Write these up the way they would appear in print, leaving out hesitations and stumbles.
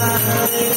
Hare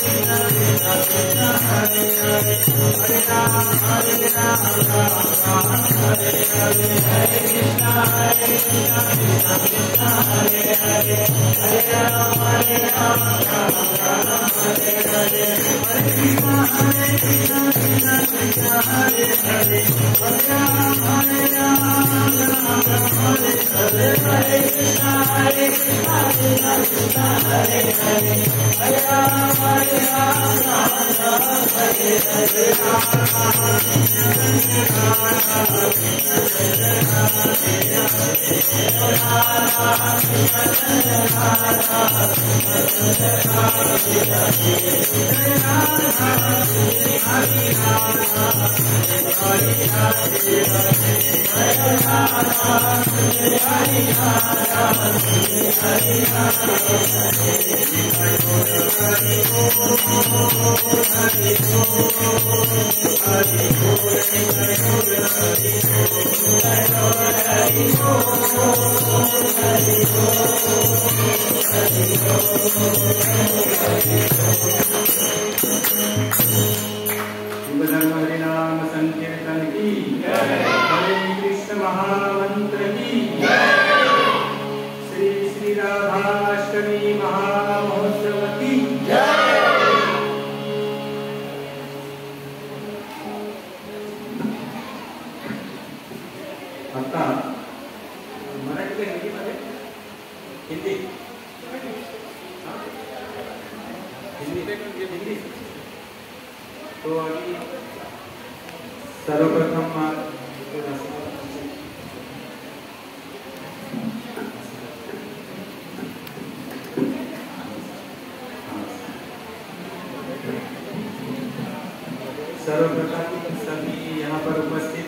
सर्वप्रथम सभी यहाँ पर उपस्थित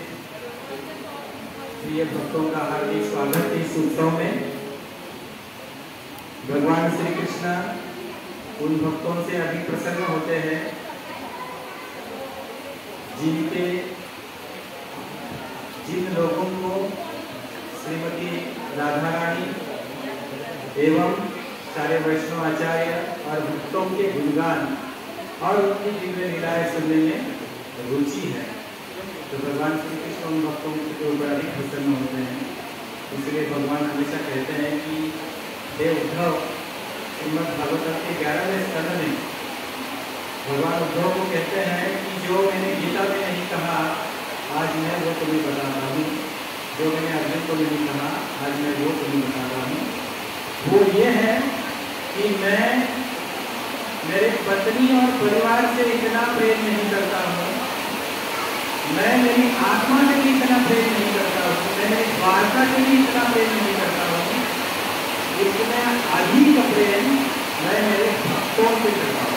प्रिय भक्तों का हार्दिक स्वागत इस उत्सव में। भगवान श्री कृष्ण उन भक्तों से अधिक प्रसन्न होते हैं जिन लोगों को श्रीमती राधा रानी एवं सारे वैष्णव आचार्य और भक्तों के गुणगान और उनकी दिव्य लीलाएं सुनने में रुचि है। तो भगवान श्री कृष्ण उन भक्तों के ऊपर अधिक प्रसन्न होते हैं। इसलिए भगवान हमेशा कहते हैं कि हे उद्धव, श्रीमद् भागवत के 11वें स्कंद में भगवान उद्धव को कहते हैं कि जो मैंने गीता में नहीं कहा आज मैं वो तुम्हें बताता हूँ, जो मैंने अर्जुन को नहीं कहा आज मैं वो तुम्हें बताता हूँ। वो ये है कि मैं मेरे पत्नी और परिवार से इतना प्रेम नहीं करता हूँ, मैं मेरी आत्मा से भी इतना प्रेम नहीं करता हूँ, मैं मेरी वार्ता से भी इतना प्रेम नहीं करता हूँ, इतना अधिक प्रेम मैं मेरे भक्तों से करता हूँ।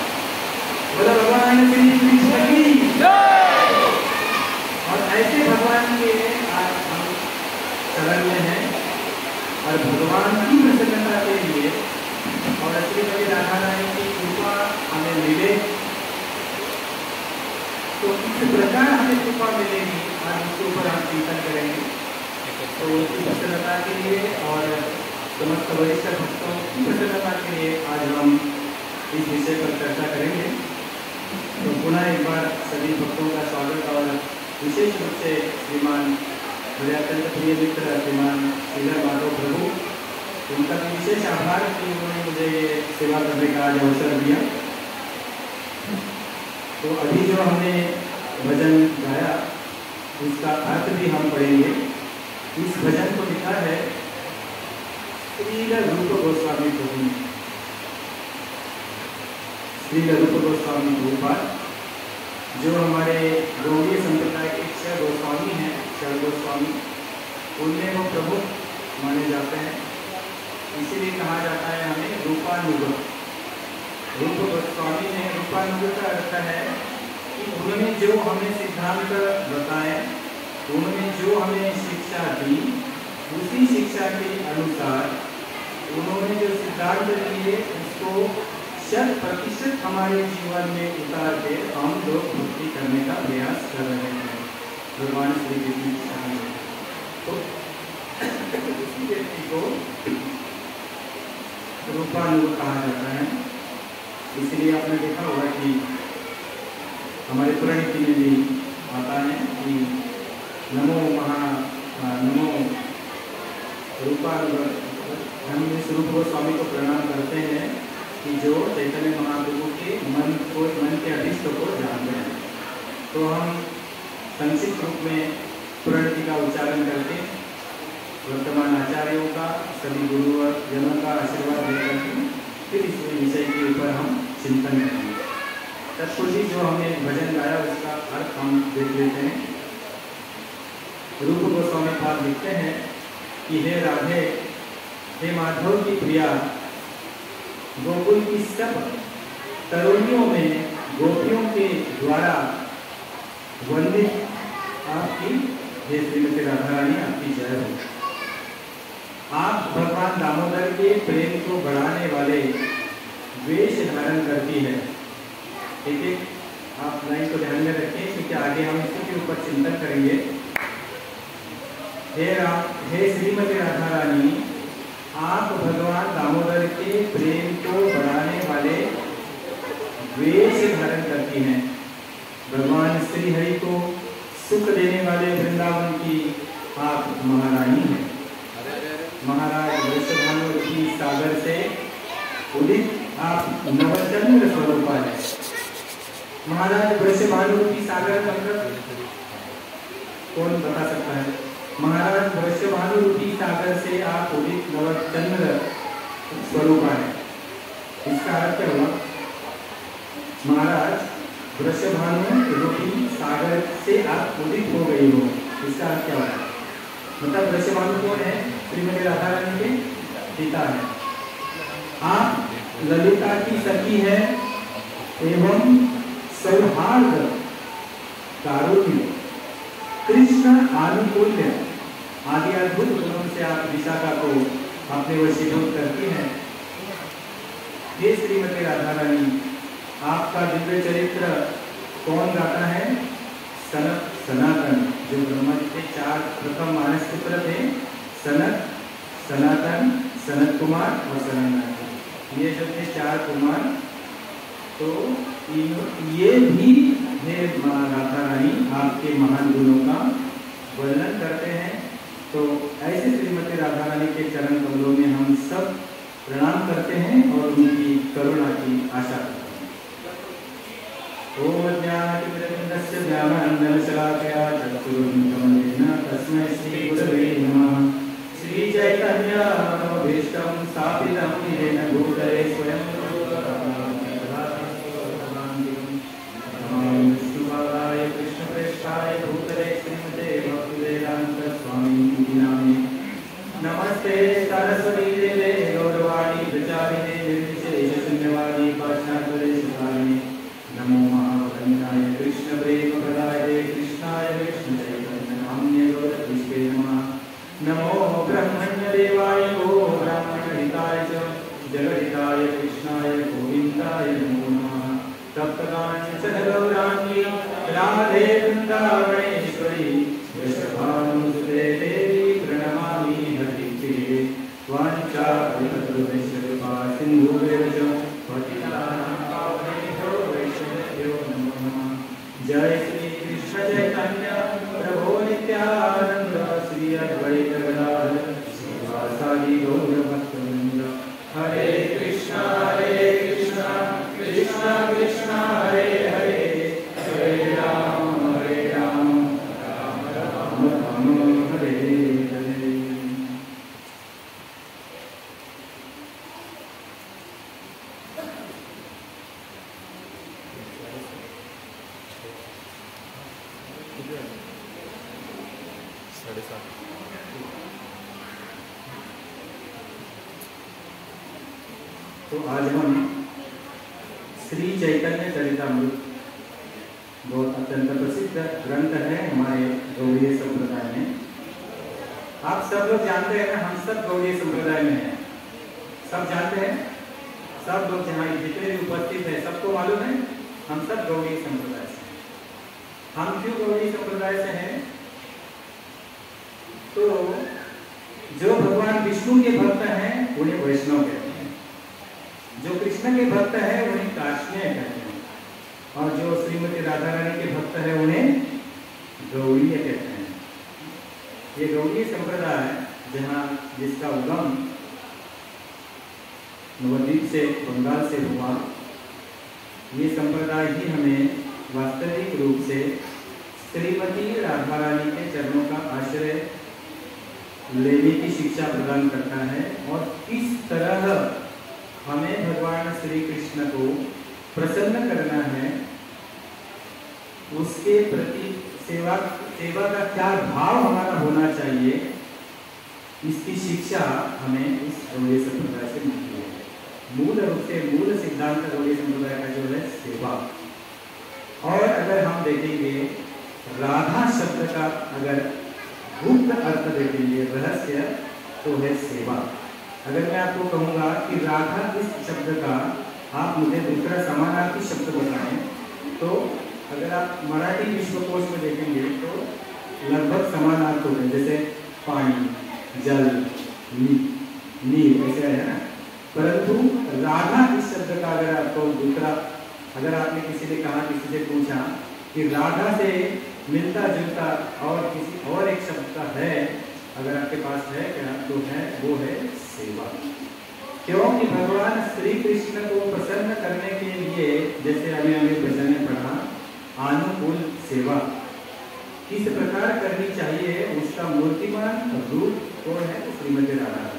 बोलो भगवान श्री कृष्ण की जय। और ऐसे भगवान के आज हम शरण में हैं और भगवान की प्रसन्नता के लिए और श्रीमती राधा रानी की कृपा हमें मिले तो इस प्रकार हमें कृपा मिलेगी। आज उसके ऊपर हम चिंतन करेंगे। तो उसकी प्रसन्नता के लिए और समस्त वरिष्ठ भक्तों की प्रसन्नता के लिए आज हम इस विषय पर चर्चा करेंगे। तो पुनः एक बार सभी भक्तों का स्वागत और विशेष रूप से श्रीमान मेरे अत्यंत प्रिय मित्र श्रीमान श्रीधर माधव प्रभु, उनका भी विशेष आभार कि उन्होंने मुझे ये सेवा करने का आज अवसर दिया। तो अभी जो हमने भजन गाया उसका अर्थ भी हम पढ़ेंगे। इस भजन को लिखा है श्रील रूप गोस्वामी प्रभु ने। श्रील रूप गोस्वामी गोपाल जो हमारे गौड़ीय संप्रदाय के 6 गोस्वामी हैं, 6 गोस्वामी, उनमें वो प्रमुख माने जाते हैं। इसीलिए कहा जाता है हमें रूपानुगत। रूप गोस्वामी ने रूपानुगत का अर्थ है कि उन्होंने जो हमें सिद्धांत बताए, उन्होंने जो हमें शिक्षा दी, उसी शिक्षा के अनुसार उन्होंने जो सिद्धांत दिए उसको 100% हमारे जीवन में उतार के हम लोग भक्ति करने का प्रयास कर रहे हैं। भगवान श्री कृष्ण तो उसी व्यक्ति को रूपानुग कहा जाता है। इसलिए आपने देखा होगा कि हमारे पुरानी में भी आता है कि नमो रूपा, हम इस रूप गोस्वामी को प्रणाम करते हैं कि जो चैतन्य महाप्रभु के मन के अभिष्ट को जानते हैं। तो हम संक्षिप्त रूप में प्रणति का उच्चारण करके वर्तमान आचार्यों का, सभी गुरुजनों का आशीर्वाद लेकर फिर इस विषय के ऊपर हम चिंतन करेंगे। तत्पूर्वी जो हमने भजन गाया उसका अर्थ हम देख लेते हैं। रूप गोस्वामी पाद लिखते हैं कि हे राधे, हे माधव की प्रिया, गोकुल की सब तरुणियों में गोपियों के द्वारा वंदित आपकी, हे श्रीमती राधा रानी, आपकी जय हो। आप भगवान दामोदर के प्रेम को बढ़ाने वाले वेश धारण करती है। ठीक है, आप लाइन को ध्यान में रखें क्योंकि आगे हम इसके ऊपर चिंतन करेंगे। हे श्रीमती राधा रानी, आप भगवान दामोदर के प्रेम को बढ़ाने वाले वेश धारण करती हैं। भगवान श्री हरि को सुख देने वाले वृंदावन की आप महारानी हैं। महाराज वृषभानु की सागर से उदित आप नवचंद्र स्वरूपा है। महाराज वृषभानु की सागर मतलब कौन बता सकता है? महाराज वृषभानु रूपी सागर से आप उदित नवचंद्र स्वरूपा है। इसका अर्थ क्या हुआ? महाराज वृषभानु रूपी सागर से आप उदित हो गई हो। इसका अर्थ क्या हुआ? मतलब वृषभानु कौन है? श्रीमती राधा रानी के पिता है। आप ललिता की सखी है एवं सौहार्द, कारुण्य, कृष्ण आनुकूल्य आदि अद्भुत गुणों से आप विशाखा को अपने वशीभूत करती हैं। हे श्रीमती राधा रानी, आपका दिव्य चरित्र कौन गाता है? सनातन, जो ब्रह्मा जी के 4 प्रथम मानस पुत्र थे, सनत, सनातन, सनत कुमार और सनंदन। ये जो थे 4 कुमार, तो ये भी हे राधा रानी आपके महान गुणों का वर्णन करते हैं। तो ऐसे श्रीमती राधा रानी के चरण कमलों में हम सब प्रणाम करते हैं और उनकी करुणा की आशा करते हैं। ओम ज्ञानतिमिरन्दस्य ज्ञानाञ्जनशलाकया चक्षुरुन्मिलितं तस्मै श्री गुरवे नमः। श्री चैतन्य भीष्टं स्थापितं येन भूतले स्वयं विष्णुपादाय कृष्णप्रेष्ठाय भूतले श्रीमते भक्तिवेदान्त स्वामी नामे। नमस्ते सरस्वती देवे गौरवाणी प्रचारिणे निर्विशेष शून्यवादी पाश्चात्य नमो महावदन्याय कृष्ण प्रेम प्रदाय कृष्णाय कृष्ण चैतन्य नाम्ने गौरकृष्णे नमः। नमो ब्रह्मण्य देवाय गो ब्राह्मण हिताय च जगदिताय कृष्णाय गोविन्दाय नमो नमः। तप्तकाञ्चन गौराङ्गी राधे वृन्दावनेश्वरी वृषभानुसुते देवी प्रणमामि हरिप्रिये। वाञ्छाकल्पतरुभ्यश्च सिन्धुभ्यश्च पतितानां पावनेभ्यो वैष्णवेभ्यो नमो नमः। जय श्री कृष्ण चैतन्य प्रभो नित्यानंद, श्री अद्वैत गदाधर श्रीवासादि गौरभक्तवृंद। हरे कृष्णा कृष्णा कृष्णा हरे हरे, हरे राम राम राम हरे हरे। तो आज हम श्री चैतन्य चरितामृत, बहुत अत्यंत प्रसिद्ध ग्रंथ है हमारे गौड़ीय संप्रदाय में। आप सब लोग जानते हैं ना, हम सब गौड़ीय संप्रदाय में हैं। सब जानते हैं, सब लोग जहाँ जितने भी उपस्थित हैं सबको मालूम है हम सब गौड़ीय संप्रदाय से हैं। हम क्यों गौड़ीय संप्रदाय से हैं? तो जो भगवान विष्णु के भक्त हैं उन्हें वैष्णव कहते हैं। जो कृष्ण के भक्त है उन्हें काष्णेय कहते हैं, और जो श्रीमती राधा रानी के भक्त है उन्हें गौड़ीय कहते हैं। ये गौड़ीय संप्रदाय जिसका उगम नवद्वीप से, बंगाल से हुआ, ये संप्रदाय ही हमें वास्तविक रूप से श्रीमती राधा रानी के चरणों का आश्रय लेने की शिक्षा प्रदान करता है, और किस तरह हमें भगवान श्री कृष्ण को प्रसन्न करना है, उसके प्रति सेवा का क्या भाव हमारा होना चाहिए, इसकी शिक्षा हमें इस गौड़ीय संप्रदाय से मिलती है। मूल रूप से मूल सिद्धांत गौड़ीय संप्रदाय का जो है सेवा। और अगर हम देखेंगे राधा शब्द का अगर गुप्त अर्थ देखेंगे, रहस्य, तो है सेवा। अगर मैं आपको कहूँगा कि राधा इस शब्द का आप मुझे दूसरा समानार्थी शब्द बताएं, तो अगर आप मराठी विश्वकोश में देखेंगे तो लगभग समानार्थ होते हैं, जैसे पानी, जल, नीर, ऐसे है ना। परंतु राधा इस शब्द का अगर आपको दूसरा, अगर आपने किसी ने कहा, किसी से पूछा कि राधा से मिलता जुलता और किसी और एक शब्द का है, अगर आपके पास है क्या, तो है, वो है सेवा। क्योंकि भगवान श्री कृष्ण को प्रसन्न करने के लिए, जैसे अभी हमें भजन में पढ़ा, अनुकूल सेवा किस प्रकार करनी चाहिए, उसका मूर्तिमान रूप कौन है, श्रीमती राधा रानी।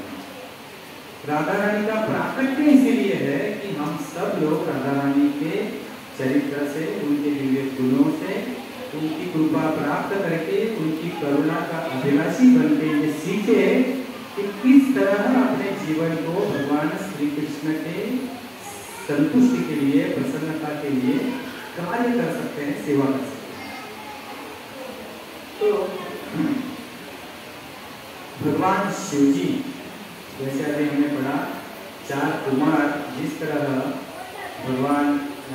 राधा रानी का प्राकट्य इसीलिए है कि हम सब लोग राधा रानी के चरित्र से, उनके दिव्य गुणों से, उनकी कृपा प्राप्त करके, उनकी करुणा का अभिलाषी बनके ये सीखे कि किस तरह अपने जीवन को भगवान श्री कृष्ण के संतुष्टि के लिए, प्रसन्नता के लिए कार्य कर सकते हैं, सेवा कर सकते हैं। तो भगवान शिव जी, जैसे अभी हमने पढ़ा, 4 कुमार जिस तरह भगवान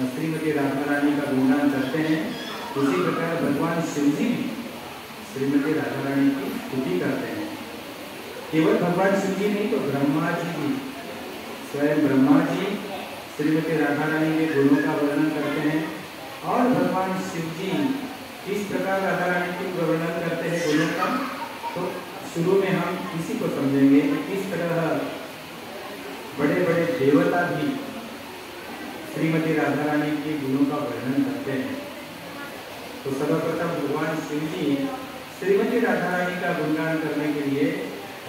श्रीमती राधा रानी का गुणगान करते हैं, उसी प्रकार भगवान शिव जी श्रीमती राधा रानी की स्तुति करते हैं। केवल भगवान शिव जी नहीं, तो ब्रह्मा जी भी, स्वयं ब्रह्मा जी श्रीमती राधा रानी के गुणों का वर्णन करते हैं। और भगवान शिव जी किस प्रकार राधा रानी के वर्णन करते हैं गुणों का, तो शुरू में हम इसी को समझेंगे कि किस तरह बड़े बड़े देवता भी श्रीमती राधा रानी के गुणों का वर्णन करते हैं। तो सर्वप्रथम भगवान शिव जी श्रीमती राधा रानी का गुणगान करने के लिए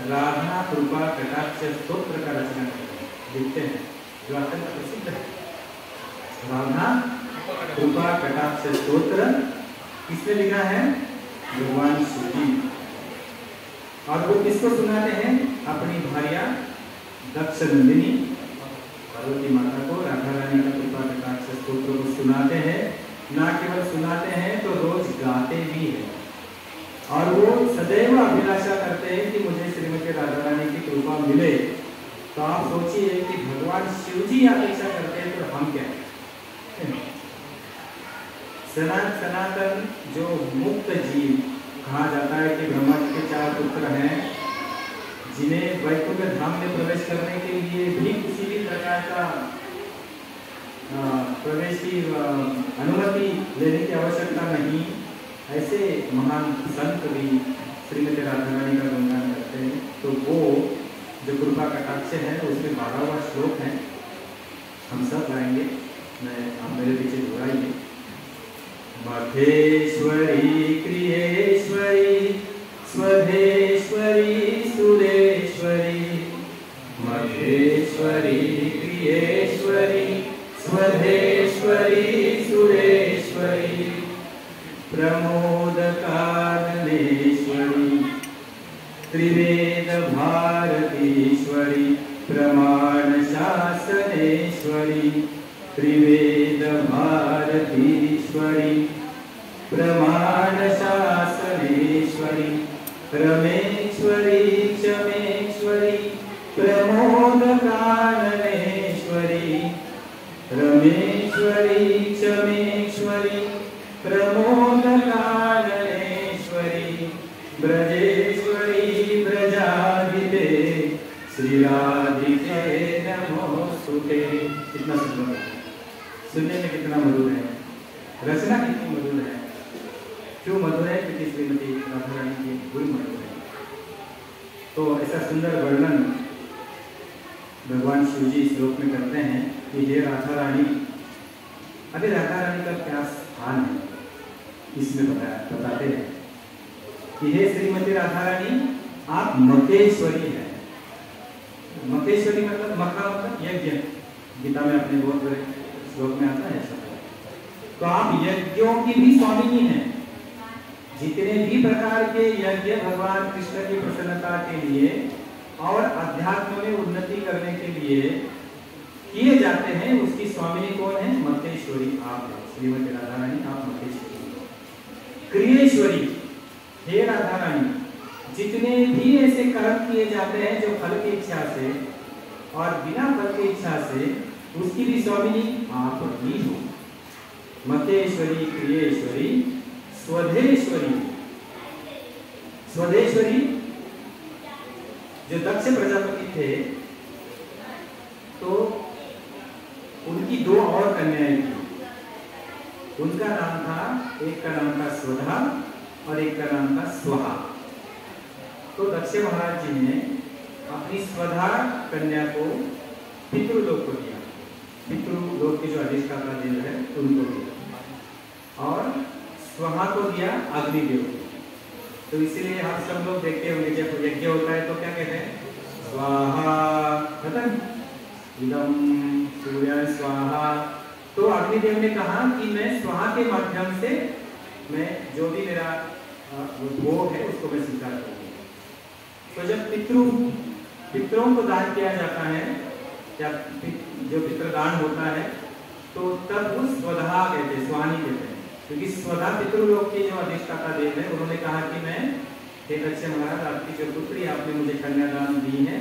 राधा कृपा कटाक्ष स्तोत्र का रचना करते हैं, लिखते हैं, जो अत्यंत प्रसिद्ध है। राधा कृपा कटाक्ष स्तोत्र किसने लिखा है? भगवान शिव जी। और वो किसको सुनाते हैं? अपनी भार्या दक्ष नंदिनी पार्वती माता को राधा रानी का कृपा कटाक्ष स्तोत्र को सुनाते हैं। ना केवल सुनाते हैं, तो रोज गाते भी हैं, और वो सदैव अभिलाषा करते हैं कि मुझे श्रीमती राधा रानी की कृपा मिले। तो आप सोचिए कि भगवान शिव जी अपेक्षा करते हैं, तो हम क्या है? सनातन जो मुक्त जीव कहा जाता है कि ब्रह्मा जी के 4 पुत्र हैं, जिन्हें वैकुंठ धाम में प्रवेश करने के लिए भी किसी भी प्रकार का प्रवेश की अनुमति लेने की आवश्यकता नहीं, ऐसे महान संत भी श्रीमती राधा रानी का गुणगान करते हैं। तो वो जो कृपा कटाक्ष है, उसमें 12वां श्लोक है, हम सब गाएंगे, आप मेरे पीछे दोहराइए। महेश्वरी क्रियेश्वरी स्वधेश्वरी सुरेश्वरी, महेश्वरी क्रियेश्वरी स्वधेश्वरी सुरेश्वरी, प्रमोद कारणेश्वरी त्रिवेद भारतीश्वरी, प्रमाण शासनेश्वरी त्रिवेद भारतीश्वरी, प्रमाण शासनेश्वरी, रमेश्वरी क्षमेश्वरी, प्रमोद कारणेश्वरी, रमेश्वरी क्षमेश्वरी, प्रमोद कारणेश्वरी, ब्रजेश्वरी ब्रजादिते, श्री राधिके नमोस्तुते। सुनने में कितना मधुर है, रचना कितनी मधुर है। क्यों मधुर है? क्योंकि श्रीमती राधा रानी की गुण मधुर है। तो ऐसा सुंदर वर्णन भगवान शिव जी श्लोक में करते हैं कि हे राधा रानी। अभी राधा रानी का क्या स्थान है इसमें बताते हैं कि हे श्रीमती राधा रानी, आप मखेश्वरी है। मखेश्वरी मतलब मखा मतलब यज्ञ, गीता में अपने बहुत बड़े श्लोक में आता है ऐसा। तो आप यज्ञों की भी स्वामिनी हैं। जितने भी प्रकार के यज्ञ भगवान कृष्ण की प्रसन्नता के लिए और अध्यात्म में उन्नति करने के लिए किए जाते हैं, उसकी स्वामिनी कौन है? मखेश्वरी आप है। श्रीमती राधा रानी आप मखेश्वरी। क्रियेश्वरी, हे राधा रानी, जितने भी ऐसे कर्म किए जाते हैं जो फल की इच्छा से और बिना फल की इच्छा से, उसकी भी स्वामिनी आप ही हो। मखेश्वरी, क्रियेश्वरी, स्वधेश्वरी। स्वधेश्वरी जो दक्ष प्रजापति थे तो उनकी दो और कन्याएं थी। उनका नाम था, एक का नाम था स्वधा और एक का नाम था स्वाहा। तो दक्ष महाराज जी ने अपनी स्वधा कन्या को पितृलोक को दिया। पितृलोक के जो अधिष्ठाता देव है उनको दिया, और स्वाहा को दिया अग्निदेव को। तो इसीलिए आप सब लोग देखते होंगे जब यज्ञ होता है तो क्या कहते हैं? स्वाहा खत्म, इदम सूर्य स्वाहा। तो अग्निदेव ने कहा कि मैं स्वाहा के माध्यम से मैं जो भी मेरा भोग है उसको मैं स्वीकार करूंगी। तो जब पितरों को दान किया जाता है, या जो पितृदान होता है, तो तब वो स्वधा कहते हैं, स्वानी कहते हैं। क्योंकि स्वधा पितृलोक के जो अधिष्ठाता देव है, उन्होंने कहा कि मैं हे दक्ष महाराज, आपकी जो पुत्री आपने मुझे कन्यादान दी है,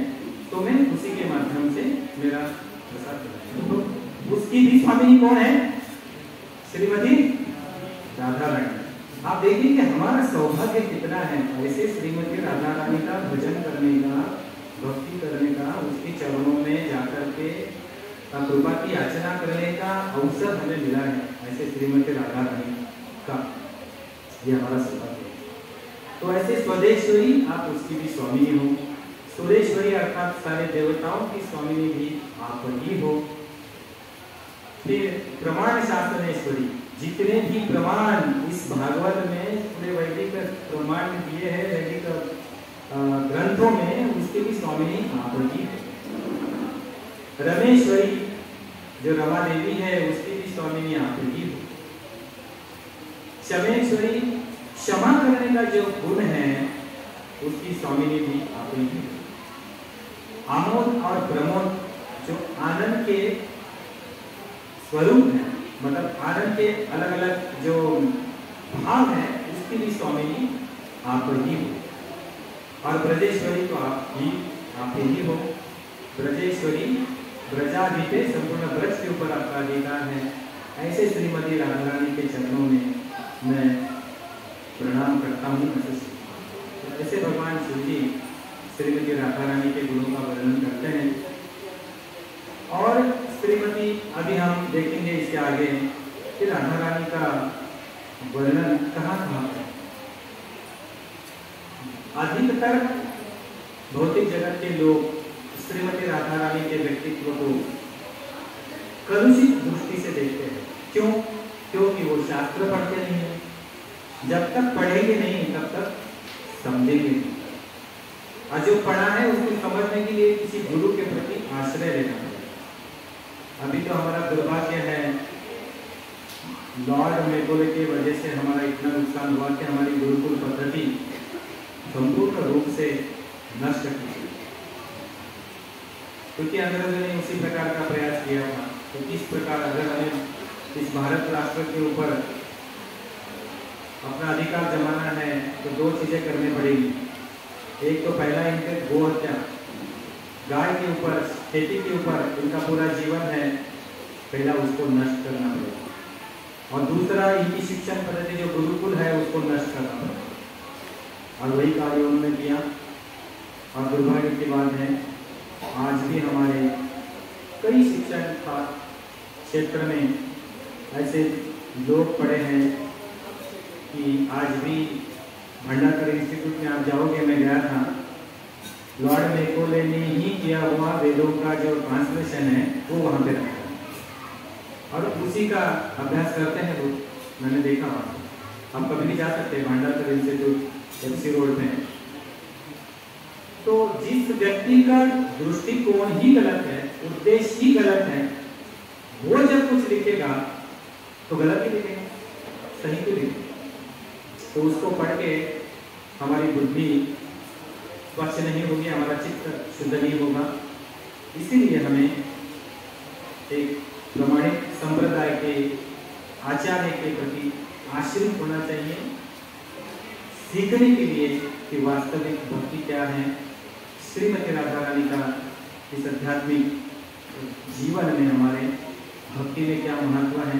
तो मैं उसी के माध्यम से मेरा प्रसाद करूंगा। तो उसकी भी स्वामिनी कौन है? श्रीमती राधा रानी। आप देखिए कि हमारा सौभाग्य कितना है, ऐसे श्रीमती राधा रानी का भजन करने का, भक्ति करने का, उसके चरणों में जाकर के कृपा की याचना करने का अवसर हमें मिला है। ऐसे श्रीमती राधा रानी का ये हमारा सौभाग्य है। तो ऐसे स्वदेश्वरी आप उसकी भी स्वामिनी हो। सुरेश्वरी अर्थात सारे देवताओं की स्वामिनी भी आप ही हो। फिर प्रमाण शासनेश्वरी, जितने भी प्रमाण इस भागवत में पूरे वैदिक प्रमाण दिए हैं, वैदिक ग्रंथों में, उसके भी स्वामिनी आप ही है। रमेश्वरी, जो रमा देवी है, उसकी भी स्वामिनी आप ही हो। क्षमेश्वरी, क्षमा करने का जो गुण है, उसकी स्वामिनी भी आप ही हो। आमोद और प्रमोद, जो आनंद के स्वरूप है, मतलब आनंद के अलग अलग जो भाव है, उसकी भी स्वामिनी आप ही हो। और ब्रजेश्वरी तो आप ही हो। ब्रजेश्वरी, ब्रजाधिपे, संपूर्ण ब्रज के ऊपर आपका अधिकार है। ऐसे श्रीमती राधा रानी के चरणों में मैं प्रणाम करता हूँ। तो ऐसे भगवान शिव जी श्रीमती राधा रानी के गुणों का वर्णन करते हैं। और श्रीमती, अभी हम देखेंगे इसके आगे कि राधा रानी का वर्णन कहाँ कहाँ है। अधिकतर भौतिक जगत के लोग श्रीमती राधा रानी के व्यक्तित्व को कलुषित दृष्टि से देखते हैं। क्यों? क्योंकि वो शास्त्र पढ़ते नहीं है। जब तक पढ़ेंगे नहीं तब तक समझेंगे नहीं, और जो पढ़ा है उसको समझने के लिए किसी गुरु के प्रति आश्रय लेना पड़ेगा। अभी तो हमारा दुर्भाग्य है, लॉर्ड मेगोले की वजह से हमारा इतना नुकसान हुआ कि हमारी गुरुकुल पद्धति संपूर्ण रूप से नष्ट की, क्योंकि अंग्रेजों ने उसी प्रकार का प्रयास किया था। तो इस प्रकार अगर हमें इस भारत राष्ट्र के ऊपर अपना अधिकार जमाना है तो दो चीजें करनी पड़ेगी। एक तो पहला इनके गो हत्या, गाय के ऊपर, खेती के ऊपर इनका पूरा जीवन है, पहला उसको नष्ट करना पड़ेगा। और दूसरा, इनकी शिक्षण पद्धति जो गुरुकुल है उसको नष्ट करना पड़ेगा। और वही कार्य उन्होंने किया। और दुर्भाग्य की बात है, आज भी हमारे कई शिक्षण क्षेत्र में ऐसे लोग पड़े हैं कि आज भी भंडारकर इंस्टीट्यूट में आप जाओगे, मैं गया था, लॉर्ड मैकॉले ने ही किया हुआ वेदों का जो ट्रांसलेशन है वो वहाँ पे रखा है और उसी का अभ्यास करते हैं वो, मैंने देखा वहाँ। हम कभी भी जा सकते हैं भंडारकर इंस्टीट्यूट एफसी रोड में। तो जिस व्यक्ति का दृष्टिकोण ही गलत है, उद्देश्य ही गलत है, वो जब कुछ लिखेगा तो गलत ही लिखेगा, सही क्यों लिखेगा? तो उसको पढ़ के हमारी बुद्धि स्वच्छ नहीं होगी, हमारा चित्त शुद्ध नहीं होगा। इसीलिए हमें एक प्रमाणित संप्रदाय के आचार्य के प्रति आश्रित होना चाहिए, सीखने के लिए कि वास्तविक भक्ति क्या है, श्रीमती राधा रानी का इस आध्यात्मिक जीवन में हमारे भक्ति में क्या महत्व है,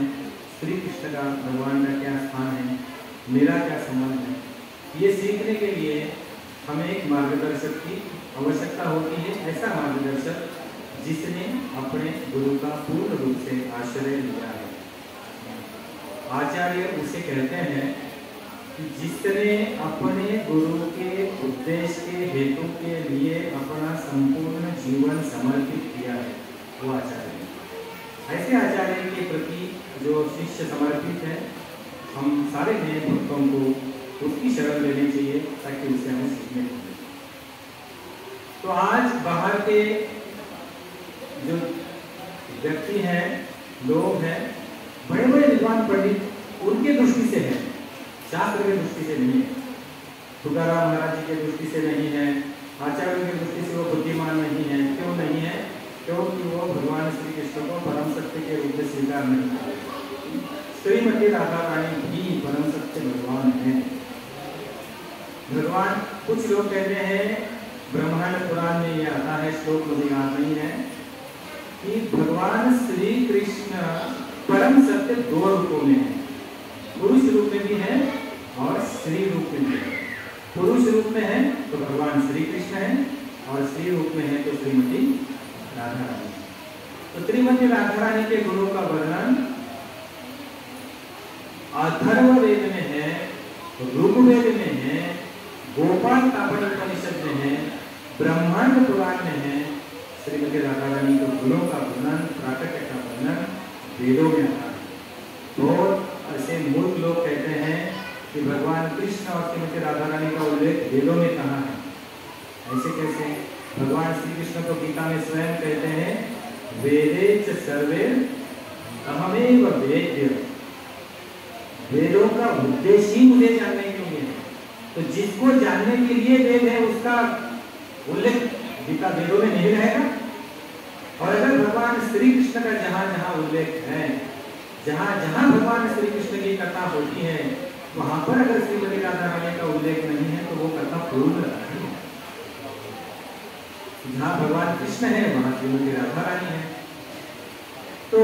श्री कृष्ण का, भगवान का क्या स्थान है, मेरा क्या संबंध है। ये सीखने के लिए हमें एक मार्गदर्शक की आवश्यकता होती है, ऐसा मार्गदर्शक जिसने अपने गुरु का पूर्ण रूप से आश्रय लिया है। आचार्य उसे कहते हैं कि जिसने अपने गुरु के उद्देश्य के हेतु के लिए अपना संपूर्ण जीवन समर्पित किया है, वो आचार्य है। ऐसे आचार्य के प्रति जो शिष्य समर्पित है, हम सारे नए भक्तों को उसकी शरण लेनी चाहिए ताकि उसे हमें सीखने को मिले। तो आज बाहर के जो व्यक्ति हैं, लोग हैं, बड़े बड़े विद्वान पंडित, उनके दृष्टि से है, शास्त्र की दृष्टि से नहीं है, तुकाराम महाराज जी के दृष्टि से नहीं है, आचार्य की दृष्टि से वो बुद्धिमान नहीं है। क्यों नहीं है? क्योंकि वो भगवान श्री कृष्ण को परम सत्य के रूप में स्वीकार नहीं करते। श्रीमती राधा रानी भी परम सत्य भगवान है। भगवान, कुछ लोग कहते हैं, ब्रह्मांड पुराण में ये आता है, श्लोक मुझे याद नहीं है, कि भगवान श्री कृष्ण परम सत्य दो रूपों में है, पुरुष रूप में भी है और स्त्री रूप में भी है। पुरुष रूप में है तो भगवान श्री कृष्ण है और स्त्री रूप में है तो श्रीमती राधा रानी। तो श्रीमती राधा रानी के गुणों का वर्णन अथर्ववेद में है, ऋग्वेद में है, गोपाल तापन उपनिषद में है, ब्रह्मांड पुराण में है। श्रीमती राधा रानी के गुणों का वर्णन, प्राकट्य का वर्णन वेदों में आता है। और ऐसे मूर्ख लोग कहते हैं कि भगवान कृष्ण और श्रीमती राधा रानी का उल्लेख वेदों में कहाँ है? ऐसे कैसे? भगवान श्री कृष्ण तो गीता में स्वयं कहते हैं, वेदे च सर्वे अहमेव वेद्य। वेदों का उद्देश्य ही मुझे जानने के लिए है। तो जिसको जानने के लिए वेद है, उसका उल्लेख गीता वेदों में नहीं रहेगा। और अगर भगवान श्री कृष्ण का जहां जहां उल्लेख है, जहां जहां भगवान श्री कृष्ण की कथा होती है, वहां पर अगर श्रीमती राधा रानी का उल्लेख नहीं है तो वो कथा पूर्ण नहीं है। जहां भगवान कृष्ण है वहां श्रीमती राधा रानी है। तो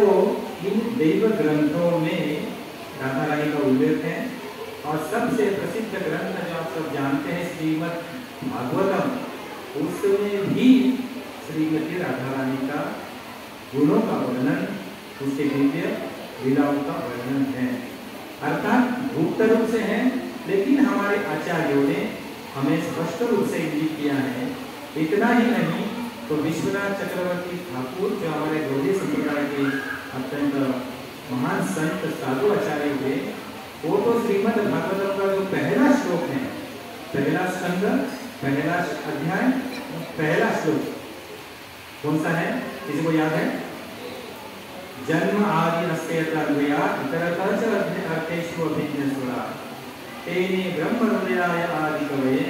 इन देव ग्रंथों में राधा रानी का उल्लेख है। और सबसे प्रसिद्ध ग्रंथ जो आप सब जानते हैं, श्रीमद् भागवतम, उसमें भी श्रीमती राधा रानी का गुणों का वर्णन, उसके दिव्य लीलाओं का वर्णन है। अर्थात गुप्त रूप से है, लेकिन हमारे आचार्यों ने हमें स्पष्ट रूप से इंगित किया है। इतना ही नहीं तो विश्वनाथ चक्रवर्ती ठाकुर, जो हमारे गौड़ीय संप्रदाय के अत्यंत महान संत साधु आचार्य हुए, वो तो श्रीमद् भागवतम का जो पहला श्लोक है, पहला स्कंद, पहला अध्याय, पहला श्लोक कौन सा है? किसी को याद है? जन्म आदि अस्तेय तद्वयात् इतरतः च अर्थेषु अभिज्ञस्वरा तेने ब्रह्म हृदयाय आदि कवये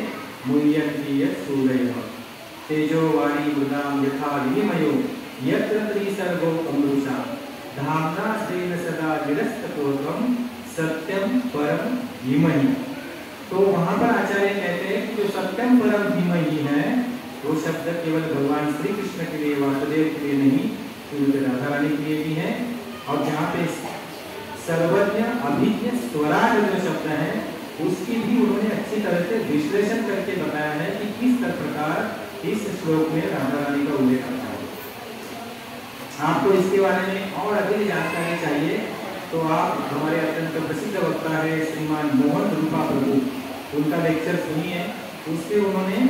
मुह्यन्ति यत् सूरयः तेजो वाणी मृदां यथा विनिमयो यत्र त्रिसर्गो अमृषा धाम्ना स्वेन सदा निरस्तकोत्रं सत्यम परम धीमहि। तो वहां पर आचार्य कहते हैं कि जो सत्यम परम धीमहि है, वो शब्द केवल भगवान श्री कृष्ण के लिए, वासुदेव के लिए नहीं, श्रीमती राधा रानी के लिए भी है। और जहाँ पे सर्वज्ञ अभिज्ञ स्वराज जो शब्द है, उसकी भी उन्होंने अच्छी तरह से विश्लेषण करके बताया है कि किस प्रकार इस श्लोक में राधा रानी का उल्लेख आता है। आपको इसके बारे में और अधिक जानकारी चाहिए तो आप हमारे अत्यंत प्रसिद्ध वक्ता है श्रीमान मोहन रूपा प्रभु, उनका लेक्चर सुनिए। उससे उन्होंने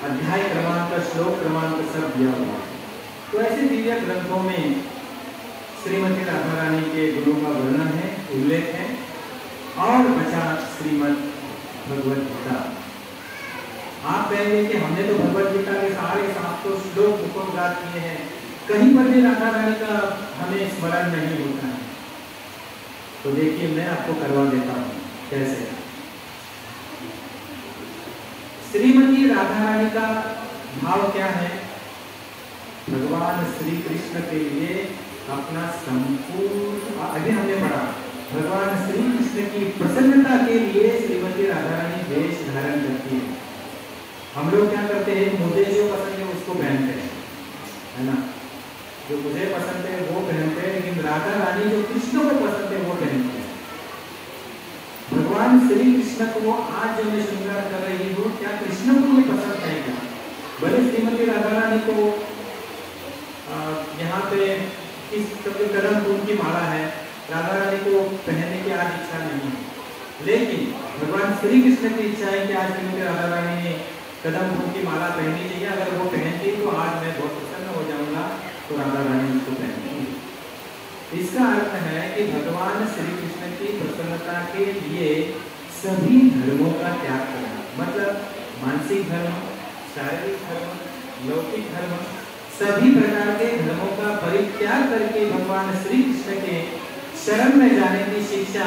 अध्याय क्रमांक, श्लोक क्रमांक सब दिया हुआ। तो ऐसे दिव्य ग्रंथों में श्रीमती राधा रानी के गुणों का वर्णन है, उल्लेख है। और बचा श्रीमद भगवद गीता। आप कहेंगे कि हमने तो भगवद गीता के सारे 700 श्लोक मुखोद्घात किए हैं, कहीं पर भी राधा रानी का हमें स्मरण नहीं होता है। तो देखिए मैं आपको करवा देता हूँ कैसे। श्रीमती राधा रानी का भाव क्या है? भगवान श्री कृष्ण के लिए अपना संपूर्ण, अभी हमने पढ़ा, भगवान श्री कृष्ण की प्रसन्नता के लिए श्रीमती राधा रानी वेश धारण करती है। हम लोग क्या करते हैं, मुझे जो पसंद है उसको पहनते हैं, है ना, जो मुझे पसंद है वो पहनते हैं, लेकिन राधा रानी जो कृष्ण को पसंद है वो पहनते हैं। भगवान श्री कृष्ण को आज जो मैं श्रृंगार कर रही हूँ, क्या कृष्ण को ये पसंद है क्या? भले श्रीमती राधा रानी को यहाँ पे इस कदम फूल की माला है, राधा रानी को पहनने की आज इच्छा नहीं है, लेकिन भगवान श्री कृष्ण की इच्छा है कि आज श्रीमती राधा रानी ने कदम फूल की माला पहननी चाहिए। अगर वो पहनती तो आज मैं बहुत प्रसन्न हो जाऊंगा, तो राधा रानी उसको पहनती। इसका अर्थ है कि भगवान श्री कृष्ण की प्रसन्नता के लिए सभी धर्मों का त्याग करना, मतलब मानसिक धर्म, शारीरिक धर्म, लौकिक धर्म, सभी प्रकार के धर्मों का परित्याग करके भगवान श्री कृष्ण के शरण में जाने की शिक्षा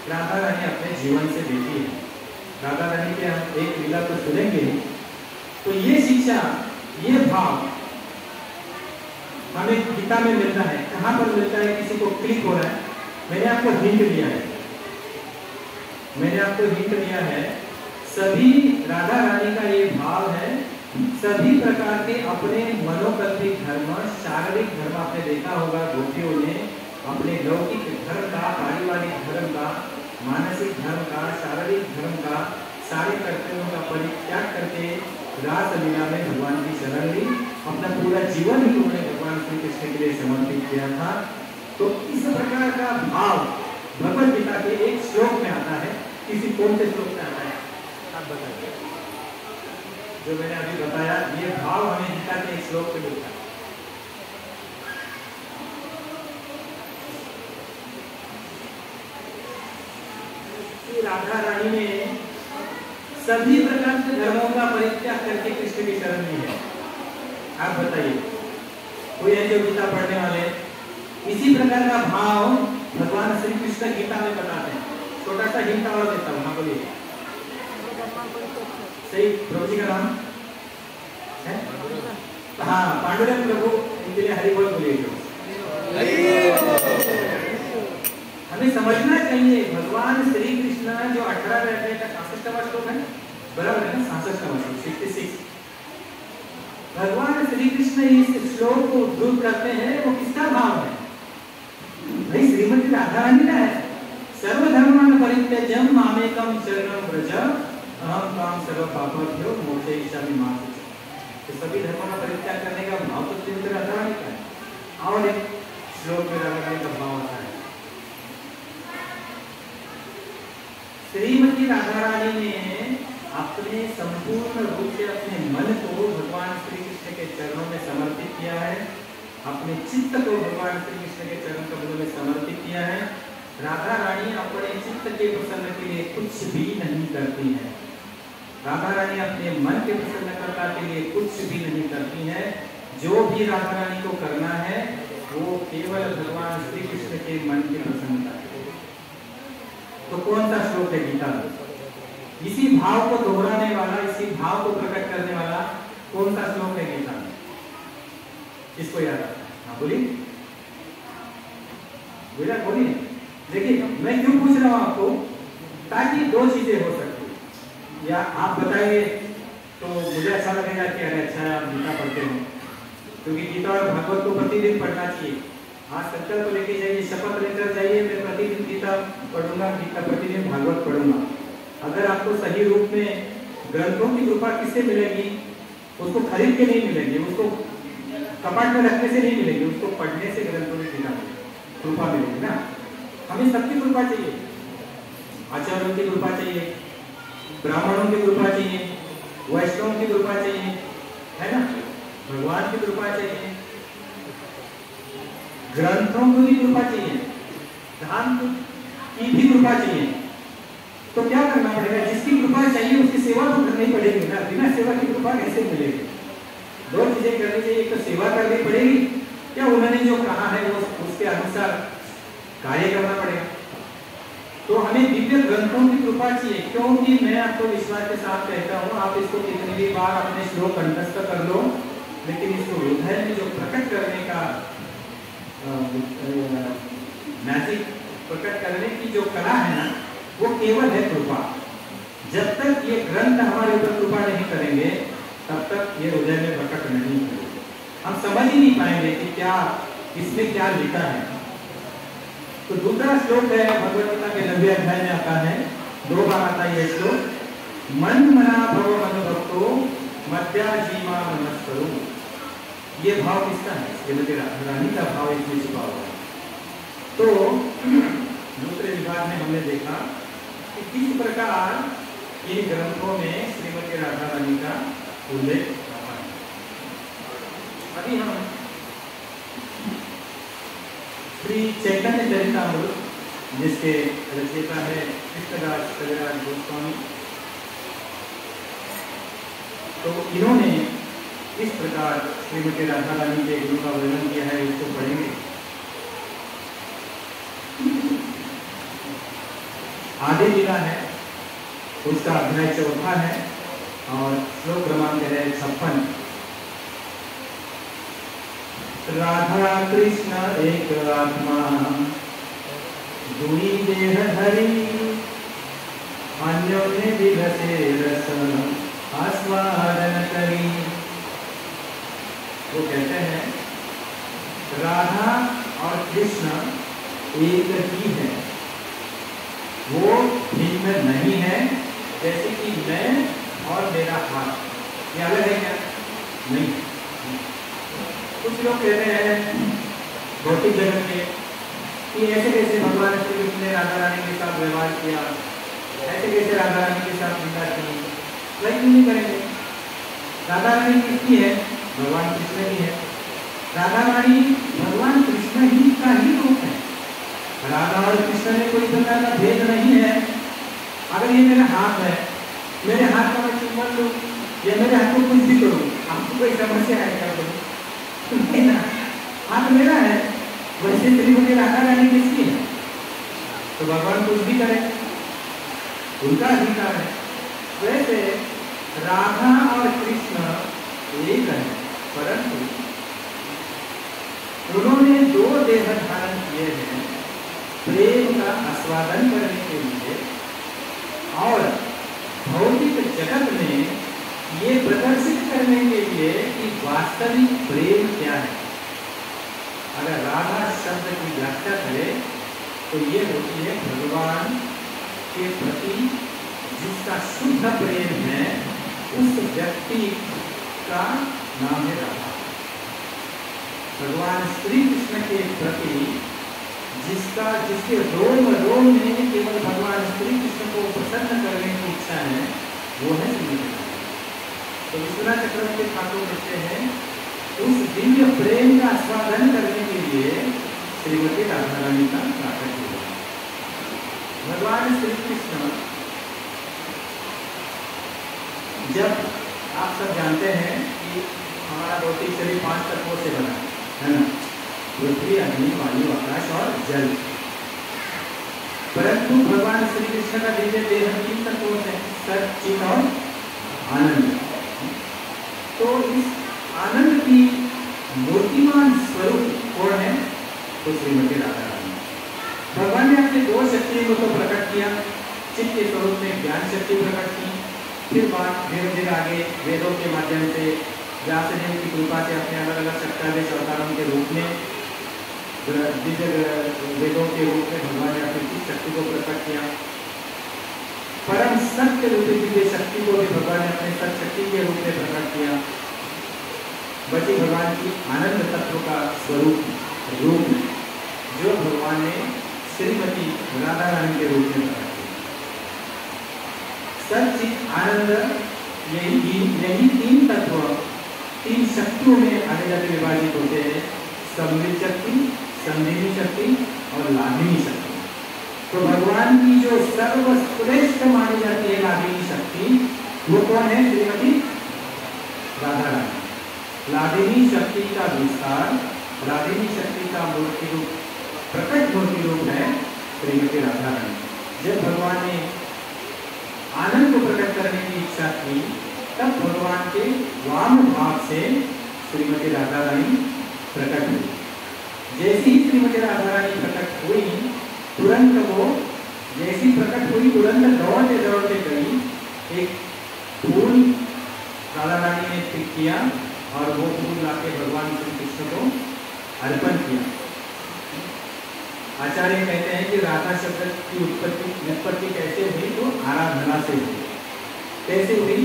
राधा रानी अपने जीवन से देती है। राधा रानी के हम एक लीला को सुनेंगे, तो ये शिक्षा, ये भाव हमें गीता में मिलता है। कहाँ पर मिलता है? किसी को क्लिक हो रहा है? मैंने आपको हिंट दिया है, मैंने आपको हिंट दिया है। सभी राधा रानी का ये भाव है, सभी प्रकार के अपने मनोकल्पित धर्म, शारीरिक धर्म, आपने देखा होगा गोपियों ने अपने लौकिक धर्म का, पारिवारिक धर्म का, मानसिक धर्म का, शारीरिक धर्म का, सारे कर्तव्यों का परित्याग करके रास लीला में भगवान की शरण ली। अपना पूरा जीवन ही उन्होंने भगवान श्री कृष्ण के लिए समर्पित किया था। तो इस प्रकार का भाव भगवद गीता के एक श्लोक में आता है। किसी कौन से श्लोक में आता है आप बताइए? जो मैंने अभी बताया, ये भाव हमें गीता के एक श्लोक में मिलता है। राधा रानी ने सभी प्रकार के धर्मों का परित्याग करके कृष्ण की शरण ली है। आप बताइए, कोई है जो गीता पढ़ने वाले? इसी प्रकार का भाव भगवान श्री कृष्ण गीता में बताते हैं। छोटा सा हिंट और देता हूँ, हाँ बोलिए। सही, प्रभु जी का नाम है? हाँ, पांडुरंग प्रभु, इनके लिए हरि बोल बोलिए। हमें समझना चाहिए भगवान श्री कृष्ण जो 18 अध्याय का 66वां श्लोक है, बराबर है ना, 66वां श्लोक 66। भगवान श्री कृष्ण इस श्लोक को उद्धृत करते हैं, वो किसका भाव है? भाई श्रीमती राधा रानी का है। सर्वधर्मान् परित्यज्य मामेकं शरणं व्रज अहं त्वां सर्वपापेभ्यो मोक्षयिष्यामि मा शुचः। तो सभी धर्मों का परित्याग करने का भाव तो श्रीमती राधा रानी का है। और एक श्लोक में राधा रानी का भाव आता है। श्रीमती राधा रानी ने अपने संपूर्ण रूप से अपने मन को भगवान श्री कृष्ण के चरणों में समर्पित किया है, अपने चित्त को भगवान श्री कृष्ण के चरण कमलों में समर्पित किया है। राधा रानी अपने चित्त के प्रसन्न के लिए कुछ भी नहीं करती है। राधा रानी अपने मन के प्रसन्नता के लिए कुछ भी नहीं करती है। जो भी राधा रानी को करना है वो केवल भगवान श्री कृष्ण के मन की प्रसन्नता है। तो कौन सा श्लोक है गीता में? इसी भाव को दोहराने वाला, इसी भाव को प्रकट करने वाला कौन सा श्लोक है गीता में? किसको याद आता है? हाँ बोलिए, बोलिए। देखिए मैं क्यों पूछ रहा हूँ आपको, ताकि दो चीजें हो सकती, या आप बताइए तो मुझे अच्छा लगेगा कि अरे अच्छा है आप गीता पढ़ते हो, क्योंकि गीता और भागवत को प्रतिदिन पढ़ना चाहिए। आज संकल्प लेके जाइए, शपथ लेकर जाइए, मैं प्रतिदिन गीता पढ़ूंगा, गीता प्रतिदिन भागवत पढ़ूंगा। अगर आपको सही रूप में ग्रंथों की कृपा किससे मिलेगी? उसको खरीद के नहीं मिलेगी, उसको कपाट में रखने से नहीं मिलेगी, उसको पढ़ने से ग्रंथों की कृपा मिलेगी। कृपा मिलेगी ना। हमें सबकी कृपा चाहिए, आचार्यों की कृपा चाहिए, ब्राह्मणों की कृपा चाहिए, वैष्णवों की कृपा चाहिए, है ना, भगवान की कृपा चाहिए, ग्रंथों की भी कृपा चाहिए, धाम की भी कृपा चाहिए। तो क्या करना पड़ेगा? जिसकी कृपा चाहिए उसकी सेवा तो करनी पड़ेगी ना, बिना सेवा की कृपा कैसे मिलेगी? दो चीजें करनी चाहिए, एक तो सेवा करनी पड़ेगी, क्या उन्होंने जो कहा है वो उसके अनुसार कार्य करना पड़ेगा। तो हमें दिव्य ग्रंथों की कृपा चाहिए, क्योंकि मैं आपको विश्वास के साथ कहता हूँ, आप इसको कितनी भी बार अपने श्लोक कंठस्थ कर लो, लेकिन इसको हृदय में जो प्रकट करने का मैजिक, प्रकट करने की जो कला है ना, वो केवल है कृपा। जब तक ये ग्रंथ हमारे ऊपर कृपा नहीं करेंगे तब तक ये हृदय में प्रकट नहीं करेंगे। हम समझ ही नहीं पाएंगे कि क्या इसमें क्या लिखा है। तो दूसरा श्लोक है भगवद गीता के 90 अध्याय में आता है, 2 बार आता है ये श्लोक, मन मना भव मनुभक्तो मध्याजीमा नमस्करो। ये भाव किसका है? श्रीमती राधा रानी का भाव इसमें छुपा हुआ है। तो दूसरे विभाग में हमने देखा कि किस प्रकार इन ग्रंथों में श्रीमती राधा रानी का उल्लेख रहा है। अभी हम श्री चैतन्य चरितामृत, जिसके रचयिता है कृष्णदास कविराज गोस्वामी, तो इन्होंने इस प्रकार श्रीमती राधा रानी के गुरु का वर्णन किया है, इसको पढ़ेंगे। आदि लीला है, उसका अध्याय 4 है और श्लोक क्रमांक है 56। राधा कृष्ण एक आत्मा दुई देह धरी, अन्योन्य विरसे रस आस्वादन करी। वो कहते हैं राधा और कृष्ण एक ही है, वो भिन्न नहीं है। जैसे कि मैं और मेरा हाथ, ये अलग है क्या? नहीं। कुछ लोग कहते हैं भौतिक जगत के कि ऐसे कैसे भगवान श्री कृष्ण ने राधा रानी के साथ व्यवहार किया, ऐसे कैसे राधा रानी के साथ निंदा की, वही क्यों नहीं करेंगे? राधा रानी किसकी है? भगवान कृष्ण की है। राधा रानी भगवान कृष्ण ही का ही रूप है। राधा और कृष्ण में कोई प्रकार का भेद नहीं है। अगर ये मेरा हाथ है, मेरे हाथ का मैं चुम्बन लूं या मेरे हाथ को कुछ भी करूं, आपको कोई समस्या है क्या? हाथ मेरा है, वैसे श्रीमती राधा रानी किसकी है? तो भगवान कुछ भी करे, उनका अधिकार है। वैसे राधा और कृष्ण एक है, परंतु उन्होंने 2 देह धारण किए हैं प्रेम का आस्वादन करने के लिए, और भौतिक जगत में ये प्रदर्शित करने के लिए कि वास्तविक प्रेम क्या है। अगर राधा शब्द की व्याख्या करें तो ये होती है भगवान के प्रति जिसका शुद्ध प्रेम है, उस व्यक्ति का नाम है राधा। भगवान श्री कृष्ण के प्रति जिसके रोम रोम में केवल भगवान श्री कृष्ण को प्रसन्न करने की इच्छा है, वो है श्रीमती राधा। तो विश्वनाथ चक्रवर्ती ठाकुर लिखते हैं, उस दिव्य प्रेम का आस्वादन करने के लिए श्रीमती राधा रानी का नाटक हुआ। भगवान श्री कृष्ण, जब आप सब जानते हैं कि हमारा भौतिक शरीर 5 तत्वों से बना है ना, पृथ्वी, अग्नि, वायु, आकाश और जल। परंतु भगवान श्री कृष्ण का दिव्य देह 3 तत्वों से, सत, चित और आनंद। तो इस आनंद की मूर्तिमान स्वरूप कौन है? तो श्रीमती राधा रानी। भगवान ने अपने 2 शक्तियों को तो प्रकट किया, चित्त के स्वरूप में ज्ञान शक्ति प्रकट की, फिर बात धीरे धीरे आगे वेदों के माध्यम से व्यासदेव की कृपा से अपने अलग अलग 27 अवतारों के रूप में, दिव्य वेदों के रूप में भगवान ने अपनी चित्त शक्ति को प्रकट किया। परम सत्य रूपी दिव्य शक्ति को भी भगवान ने अपने सत्य शक्ति के रूप में प्रकट किया। बची भगवान की आनंद तत्व का स्वरूप रूप जो भगवान ने श्रीमती राधा रानी के रूप में प्रकट की। सच्चित आनंद, यही तीन तत्व तीन शक्तियों में आगे जाकर विभाजित होते हैं, सम्मिलित शक्ति, संधिनी शक्ति और लाभिनी शक्ति। तो भगवान की जो सर्वश्रेष्ठ मानी जाती है लाभिनी शक्ति, वो कौन है? श्रीमती राधा रानी। लाभिनी शक्ति का विस्तार, लाभिनी शक्ति का मूर्ति रूप, प्रकट मूर्ति रूप है श्रीमती राधा रानी। जब भगवान ने आनंद को प्रकट करने की इच्छा की, तब भगवान के वाम भाग से श्रीमती राधा रानी प्रकट हुई। जैसी ही श्रीमती राधा रानी प्रकट हुई, तुरंत वो जैसी प्रकट हुई तुरंत दौड़ते दौड़ते गई, एक फूल राधा रानी ने पिक किया और वो फूल लाके भगवान श्री कृष्ण को अर्पण किया। आचार्य कहते हैं कि राधा शब्द की उत्पत्ति कैसे हुई? तो आराधना से हुई। कैसे हुई?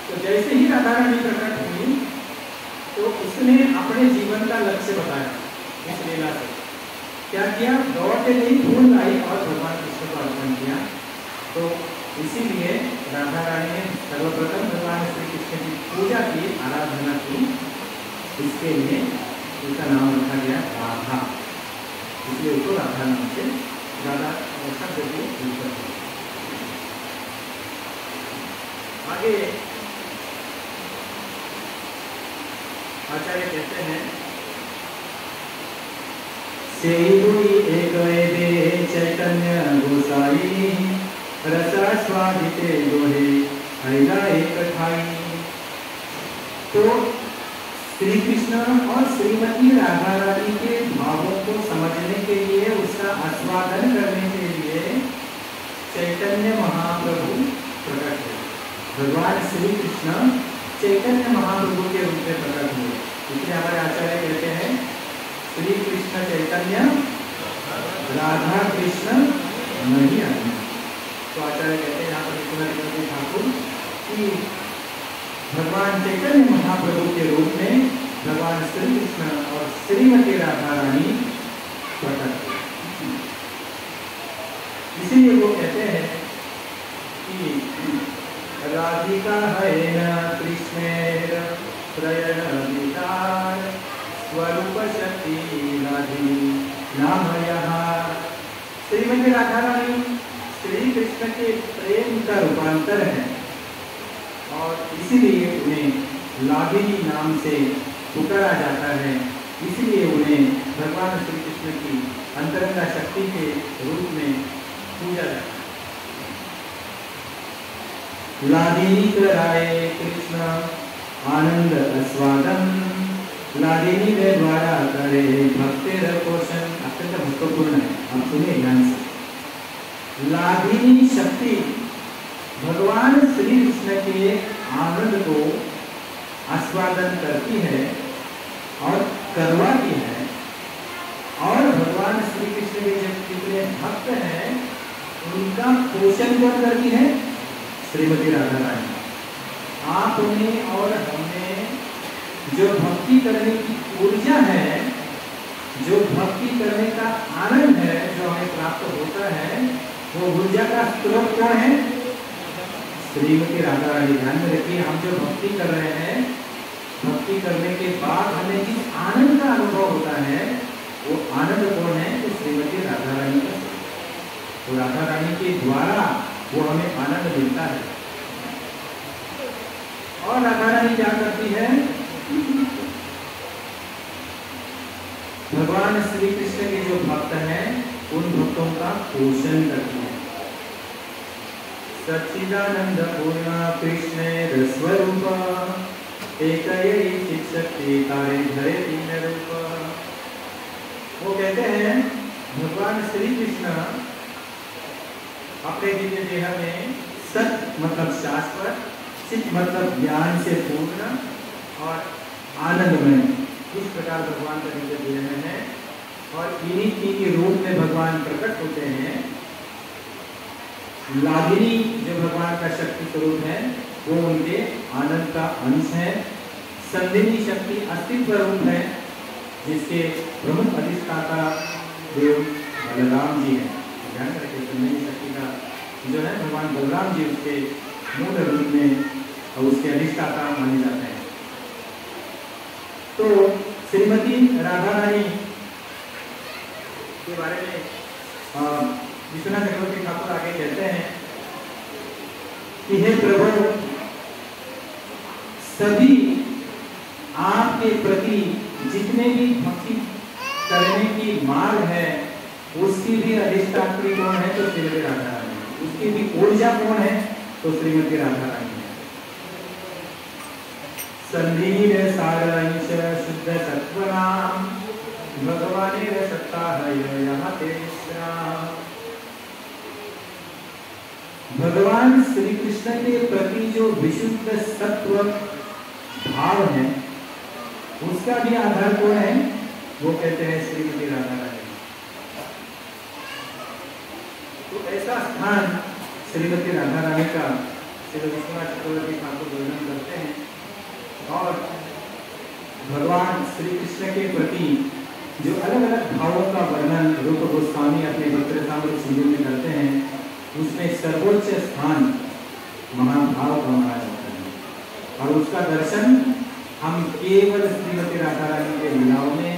तो जैसे ही राधा रानी प्रकट हुई तो उसने अपने जीवन का लक्ष्य बताया इस लीला से। क्या किया? दौड़ते गई, फूल लाई और भगवान कृष्ण को अर्पण किया। तो इसीलिए राधा रानी ने सर्वप्रथम भगवान श्री कृष्ण की पूजा की, आराधना की। इसके लिए उसका नाम रखा गया राधा, इसलिए उसको राधा नाम से राधा शब्द की उत्पत्ति। आगे आचार्य कहते हैं, से हुई एक वेदे चैतन्य गोसाई, रसास्वादिते दोहे हैला एक ठाई। तो श्री कृष्ण और श्रीमती राधा रानी के भावों को समझने के लिए, उसका आस्वादन करने के लिए चैतन्य महाप्रभु प्रकट हुए। भगवान श्री कृष्ण चैतन्य महाप्रभु के रूप में प्रकट हुए। इसलिए हमारे आचार्य कहते हैं श्री कृष्ण चैतन्य, राधा कृष्ण नहीं आए। तो आचार्य कहते हैं यहाँ पर ठाकुर कि भगवान चैतन्य महाप्रभु के रूप में भगवान श्री कृष्ण और श्रीमती राधा रानी प्रकट हुए। इसीलिए वो कहते हैं कि राधिका है न कृष्णेर प्रयण विकार, स्वरूप शक्ति राधी नाम यहाँ। श्रीमती राधा रानी श्री कृष्ण के प्रेम का रूपांतर है और इसीलिए उन्हें लाभिनी नाम से पुकारा जाता है। इसीलिए उन्हें भगवान श्री कृष्ण की अंतरंगा शक्ति के रूप में पूजा जाता है। लादिनी कराए कृष्ण आनंद आस्वादन, लादिनी के द्वारा करे भक्तेर पोषण। अत्यंत महत्वपूर्ण है, आप सुनिए ध्यान से। लादिनी शक्ति भगवान श्री कृष्ण के आनंद को आस्वादन करती है और करवाती है, और भगवान श्री कृष्ण के जितने भक्त हैं उनका पोषण कौन करती है? श्रीमती राधा रानी। आपने और हमने जो भक्ति करने की ऊर्जा है, जो भक्ति करने का आनंद है, जो हमें प्राप्त होता है, वो ऊर्जा का स्रोत कौन है? श्रीमती राधा रानी। ध्यान में रखिए, हम जो भक्ति कर रहे हैं, भक्ति करने के बाद हमें जिस आनंद का अनुभव होता है, वो आनंद कौन है? तो श्रीमती राधा रानी का। तो राधा रानी के द्वारा वो हमें आनंद मिलता है। और राधा रानी क्या करती है? भगवान श्री कृष्ण के जो भक्त हैं उन भक्तों का पोषण करती है। सच्चिदानंद पूर्ण कृष्ण स्वरूप, एक शक्ति तारे धरे तीन रूप। वो कहते हैं भगवान श्री कृष्ण अपने दिव्य देह में सत मतलब शाश्वत, चित मतलब ज्ञान से पूर्ण और आनंदमय, इस प्रकार भगवान का दिव्य देह में है। और इन्हीं के रूप में भगवान प्रकट होते हैं। लागिनी जो भगवान का शक्ति स्वरूप है वो उनके आनंद का अंश है। संधिनी शक्ति अस्तित्व रूप है, जिसके प्रमुख अधिष्ठाता देव बलराम जी हैं। ध्यान रखिए, संजीवनी शक्ति का जो है भगवान बलराम जी उसके मूल रूप में और उसके अधिष्ठाता माने जाते हैं। तो श्रीमती राधा रानी के बारे में विश्वनाथ चक्रवर्ती ठाकुर आगे कहते हैं कि हे प्रभु, सभी आपके प्रति जितने भी भक्ति करने की मार्ग है उसकी भी अधिष्ठात्री कौन है? तो श्रीमती राधा रानी। उसकी भी ऊर्जा कौन है? तो श्रीमती राधा रानी है। संधीर सारांश शुद्ध सत्वनाम भगवाने सत्ता है यहाँ तेरा। भगवान श्री कृष्ण के प्रति जो विशुद्ध सत्व भाव है उसका भी आधार कौन है? वो कहते हैं श्रीमती राधा रानी। तो ऐसा स्थान श्रीमती राधा रानी का श्री विश्वनाथ चक्रवर्ती ठाकुर वर्णन करते हैं। और भगवान श्री कृष्ण के प्रति जो अलग अलग भावों का वर्णन रूप गोस्वामी अपने भक्तरसामृत सिंधु में करते हैं, उसमें सर्वोच्च स्थान महाभाव का माना जाता है। और उसका दर्शन हम केवल श्रीमती राधा रानी के लीलाओं में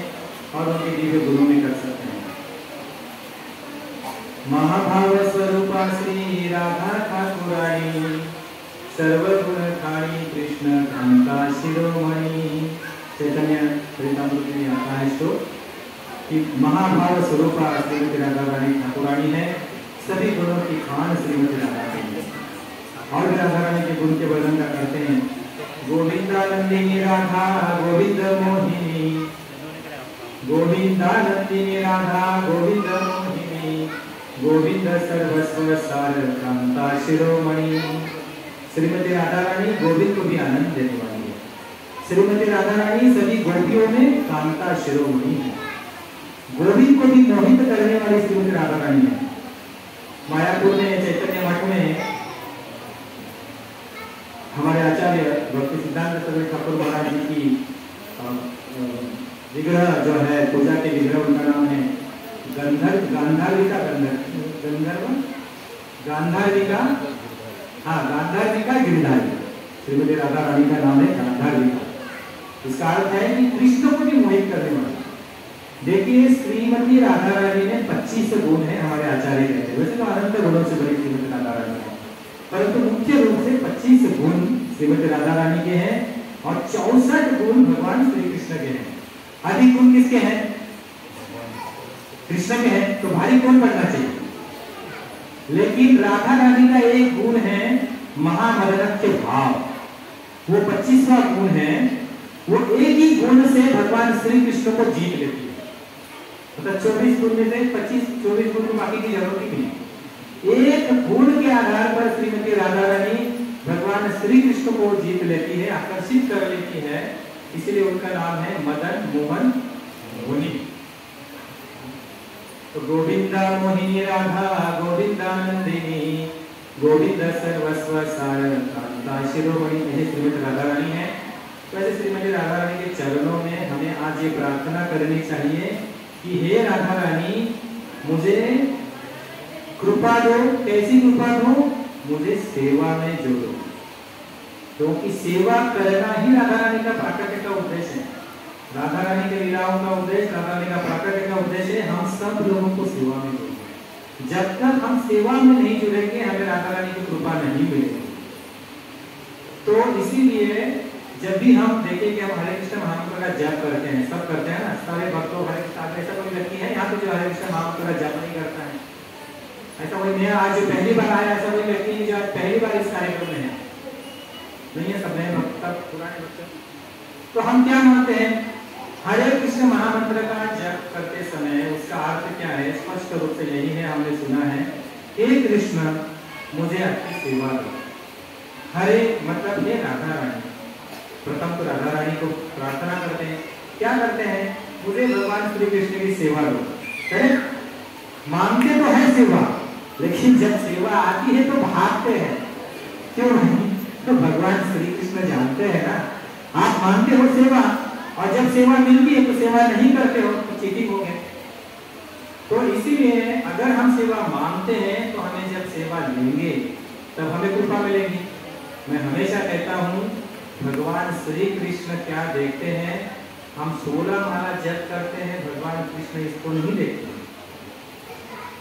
और उनके दिव्य गुणों में कर सकते हैं। महाभाव स्वरूपा श्री राधा ठाकुरानी सर्वगुण खानी कृष्ण कांता शिरोमणि। चैतन्य चरितामृत में आता है श्लोक कि महाभाव स्वरूपा श्रीमती राधा रानी ठाकुरानी है, सभी गुणों की खान श्रीमती राधा रानी है। और भी राधा रानी के गुण के वर्णन का करते हैं। गोविंदानंदिनी राधा गोविंद मोहिनी, गोविंदानंदिनी राधा गोविंद मोहिनी, गोविंद सर्वस्व सार कांता शिरोमणि। श्रीमती राधा रानी गोविंद को भी आनंद देने वाली है। श्रीमती राधा रानी सभी गोपियों में कांता शिरोमणि है। गोविंद को भी मोहित करने वाली श्रीमती राधा रानी है। मायापुर में चैतन्य मठ में हमारे आचार्य भक्ति सिद्धांत सरस्वती ठाकुर महाराज जी की विग्रह जो है, पूजा के विग्रह, उनका नाम है गांधार्विका गिरिधारी। श्रीमती राधा रानी का नाम है गांधार्विका। इसका अर्थ है कि कृष्ण को भी मोहित करने वाला। देखिए, श्रीमती राधा रानी में 25 गुण है हमारे आचार्य कहते हैं। वैसे तो अनंत गुणों से बड़ी श्रीमती राधा रानी है, परंतु मुख्य रूप से 25 गुण श्रीमती राधा रानी के हैं और 64 गुण भगवान श्री कृष्ण के हैं। अधिक गुण किसके हैं? कृष्ण के हैं। तो भारी कौन बनना चाहिए? लेकिन राधा रानी का एक गुण है महामदनत्य भाव, वो 25वां गुण है। वो एक ही गुण से भगवान श्री कृष्ण को जीत लेती है। मतलब 24 गुण में से 24 गुण में बाकी की जरूरत ही नहीं। एक गुण के आधार पर श्रीमती राधा रानी भगवान श्री कृष्ण को जीत लेती है, आकर्षित कर लेती है। इसलिए उनका नाम है मदन मोहन मोहिनी। तो गोविंदा मोहिनी राधा गोविंदानंदिनी, गोविंद सर्वस्व सार कांता शिरोमणि। श्रीमती राधा रानी है। तो ऐसे श्रीमती राधा रानी के चरणों में हमें आज ये प्रार्थना करनी चाहिए कि हे राधा रानी, मुझे कृपा दो। कैसी कृपा दो? मुझे सेवा में जोड़ो, क्योंकि सेवा करना ही राधा रानी का प्राकट्य का उद्देश्य है। राधा रानी के लीलाओं का उद्देश्य, राधा रानी का प्राकट्य का उद्देश्य है हम सब लोगों को सेवा में जोड़ना। जब तक हम सेवा में नहीं जुड़ेंगे हमें राधा रानी की कृपा नहीं मिलेगी। तो इसीलिए जब भी हम देखें कि हम हरे कृष्ण महामंत्र का जप करते हैं, सब करते हैं ना, सारे भक्तों हरे कृष्ण, ऐसा कोई व्यक्ति है यहाँ पे जो हरे कृष्ण महामंत्र का जप नहीं करता है? ऐसा कोई नया आज जो पहली बार आया, ऐसा कोई व्यक्ति जो आज पहली बार इस कार्यक्रम में है? नहीं है, सब नए भक्त, पुराने भक्त। तो हम क्या मानते हैं? हरे कृष्ण महामंत्र का जप करते समय उसका अर्थ क्या है? स्पष्ट रूप से यही है, हमने सुना है, हे कृष्ण मुझे आपकी सेवा दो। हरे मतलब हे राधा रानी। प्रथम तो राधा रानी को प्रार्थना करते हैं, क्या करते हैं? मुझे भगवान श्री कृष्ण की सेवा दो। मांगते तो है सेवा, लेकिन जब सेवा आती है तो भागते हैं, क्यों नहीं? तो भगवान श्री कृष्ण जानते हैं ना, आप मांगते हो सेवा और जब सेवा मिलती है तो सेवा नहीं करते हो तो चीटिंग हो गए। तो इसीलिए अगर हम सेवा मांगते हैं तो हमें जब सेवा लेंगे तब हमें कृपा मिलेगी। मैं हमेशा कहता हूँ भगवान श्री कृष्ण क्या देखते हैं, हम 16 माला जप करते हैं, भगवान कृष्ण इसको नहीं देखते।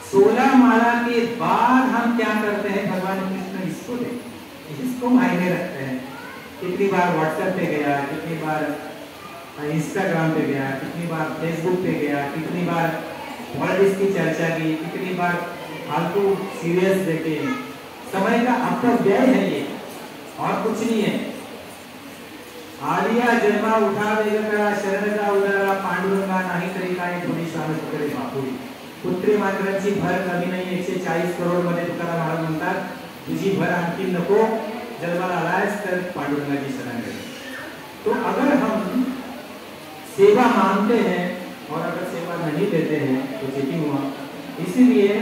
16 माला के बाद हम क्या करते हैं, भगवान कृष्ण इसको देखते हैं, इसको मायने रखते हैं। कितनी बार व्हाट्सएप पे गया, कितनी बार इंस्टाग्राम पे गया, कितनी बार फेसबुक पे गया, कितनी बार पॉलिटिक्स की चर्चा की, कितनी बार फालतू सीरियस देखे। समय का अपव्यय है ये और कुछ नहीं है। आलिया जन्मा उठा वेगकरा शरण का उदारा पांडुरंगा नाही तरी काय थोडी स्वामी करे बापुरी। पुत्री मात्रांची भर कमी नाही 140 करोड मध्ये तुकाराम महाराज म्हणतात तुझी भर आणखी नको, जन्माला आलायस तर पांडुरंगाची शरण घे। तो अगर हम सेवा मांगते हैं और अगर सेवा नहीं देते हैं तो चेकिंग हुआ। इसीलिए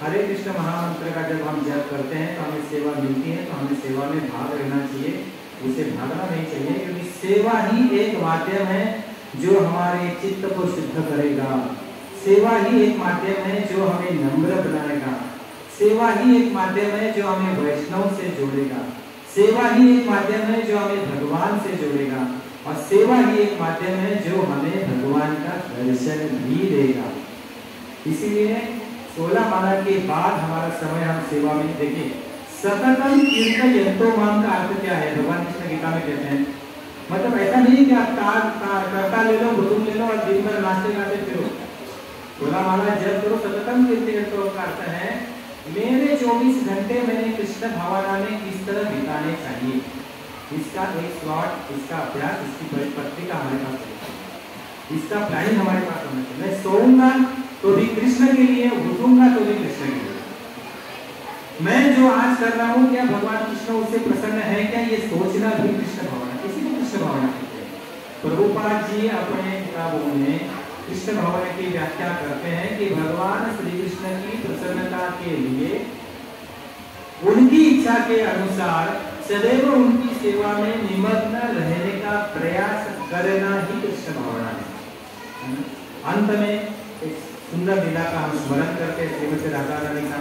हरे कृष्ण महामंत्र का जब हम जप करते हैं तो हमें सेवा मिलती है, तो हमें सेवा में भाग लेना चाहिए, उसे भागना नहीं चाहिए, क्योंकि सेवा ही एक माध्यम है जो हमारे चित्त को शुद्ध करेगा। सेवा ही एक माध्यम है जो हमें नम्र बनाएगा। सेवा ही एक माध्यम है जो हमें वैष्णव से जोड़ेगा। सेवा ही एक माध्यम है जो हमें भगवान से जोड़ेगा। और सेवा ही एक माध्यम है जो हमें भगवान का दर्शन भी देगा। इसीलिए 16 माला के बाद हमारा समय हम सेवा में देखें। सततम कीर्तन यंतो माम का अर्थ क्या है, भगवान कृष्ण गीता में कहते हैं, मतलब ऐसा नहीं कि आप करता ले लो, भुतुम ले लो और दिन भर नाचते गाते फिरो। 16 माला जप करो, सततम कीर्तन यंतो का अर्थ है मेरे 24 घंटे मैंने कृष्ण भावना में किस तरह बिताने चाहिए, इसका एक स्लॉट, इसका अभ्यास, इसकी पत्रिका हमारे पास है, इसका प्लानिंग हमारे पास होना चाहिए। मैं सोऊंगा तो भी कृष्ण के लिए, उठूंगा तो भी कृष्ण के लिए। मैं जो आज कर रहा हूँ क्या भगवान कृष्ण उससे प्रसन्न है क्या, ये सोचना भी कृष्ण भावना, किसी को कृष्ण भावना कहते हैं। प्रभुपाद जी अपने किताबों में कृष्ण भावना की व्याख्या करते हैं कि भगवान श्री कृष्ण की प्रसन्नता के लिए उनकी इच्छा के अनुसार सदैव उनकी सेवा में निमग्न रहने का प्रयास करना ही कृष्ण भावना है। अंत में एक सुंदर लीला का हम स्मरण करके श्रीमती राधा रानी का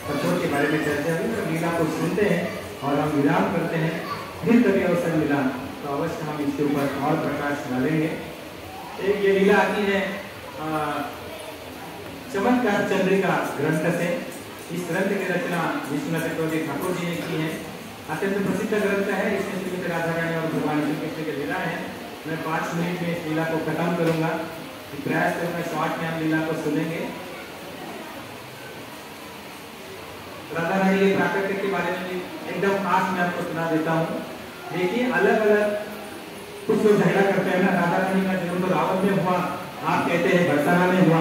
पत्रों के बारे में चर्चा हुई, तो लीला को सुनते हैं और हम विराम करते हैं। फिर कभी अवसर मिला तो अवश्य हम इसके ऊपर और प्रकाश डालेंगे। एक ये लीला आती है चमत्कार चंद्रिका ग्रंथ से। इस ग्रंथ की रचना विश्वनाथ चक्रवर्ती ठाकुर जी ने की है। अत्यंत प्रसिद्ध ग्रंथ है। इसमें श्रीमती राधा रानी और भगवान श्री कृष्ण की लीला है। मैं 5 मिनट में इस लीला को खत्म करूंगा। प्रयास करूंगा शॉर्ट में हम लीला को सुनेंगे। राधा रानी के प्राकृतिक के बारे में एकदम खास मैं आपको सुना देता हूँ। देखिए अलग अलग कुछ लोग झगड़ा करते हैं ना, राधा रानी का जन्म तो रावण में हुआ, आप कहते हैं बरसाना में हुआ।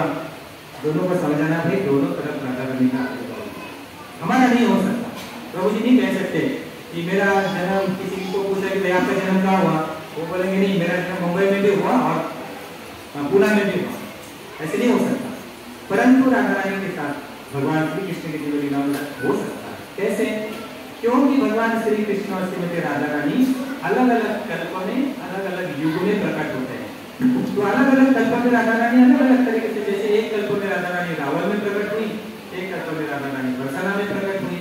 दोनों को समझाना भाई दोनों तरफ राधा रानी का हमारा नहीं हो सकता। प्रभु जी नहीं कह सकते कि मेरा जन्म, किसी को पूछा कि भाई आपका जन्म कहाँ हुआ, वो बोलेंगे नहीं मेरा जन्म मुंबई में भी हुआ और पुणे में भी हुआ, ऐसे नहीं हो सकता। परंतु राधा रानी के साथ भगवान श्री कृष्ण की जीवन लीला हो सकता है। कैसे? क्योंकि भगवान श्री कृष्ण और श्रीमती राधा रानी अलग अलग कल्पों में अलग अलग युग में प्रकट होते हैं। तो अलग अलग कल्पों में राधा रानी अलग अलग तरीके से, जैसे एक कल्प में राधा रानी रावण में प्रकट हुई, एक कल्प में राधा रानी बरसाना में प्रकट हुई।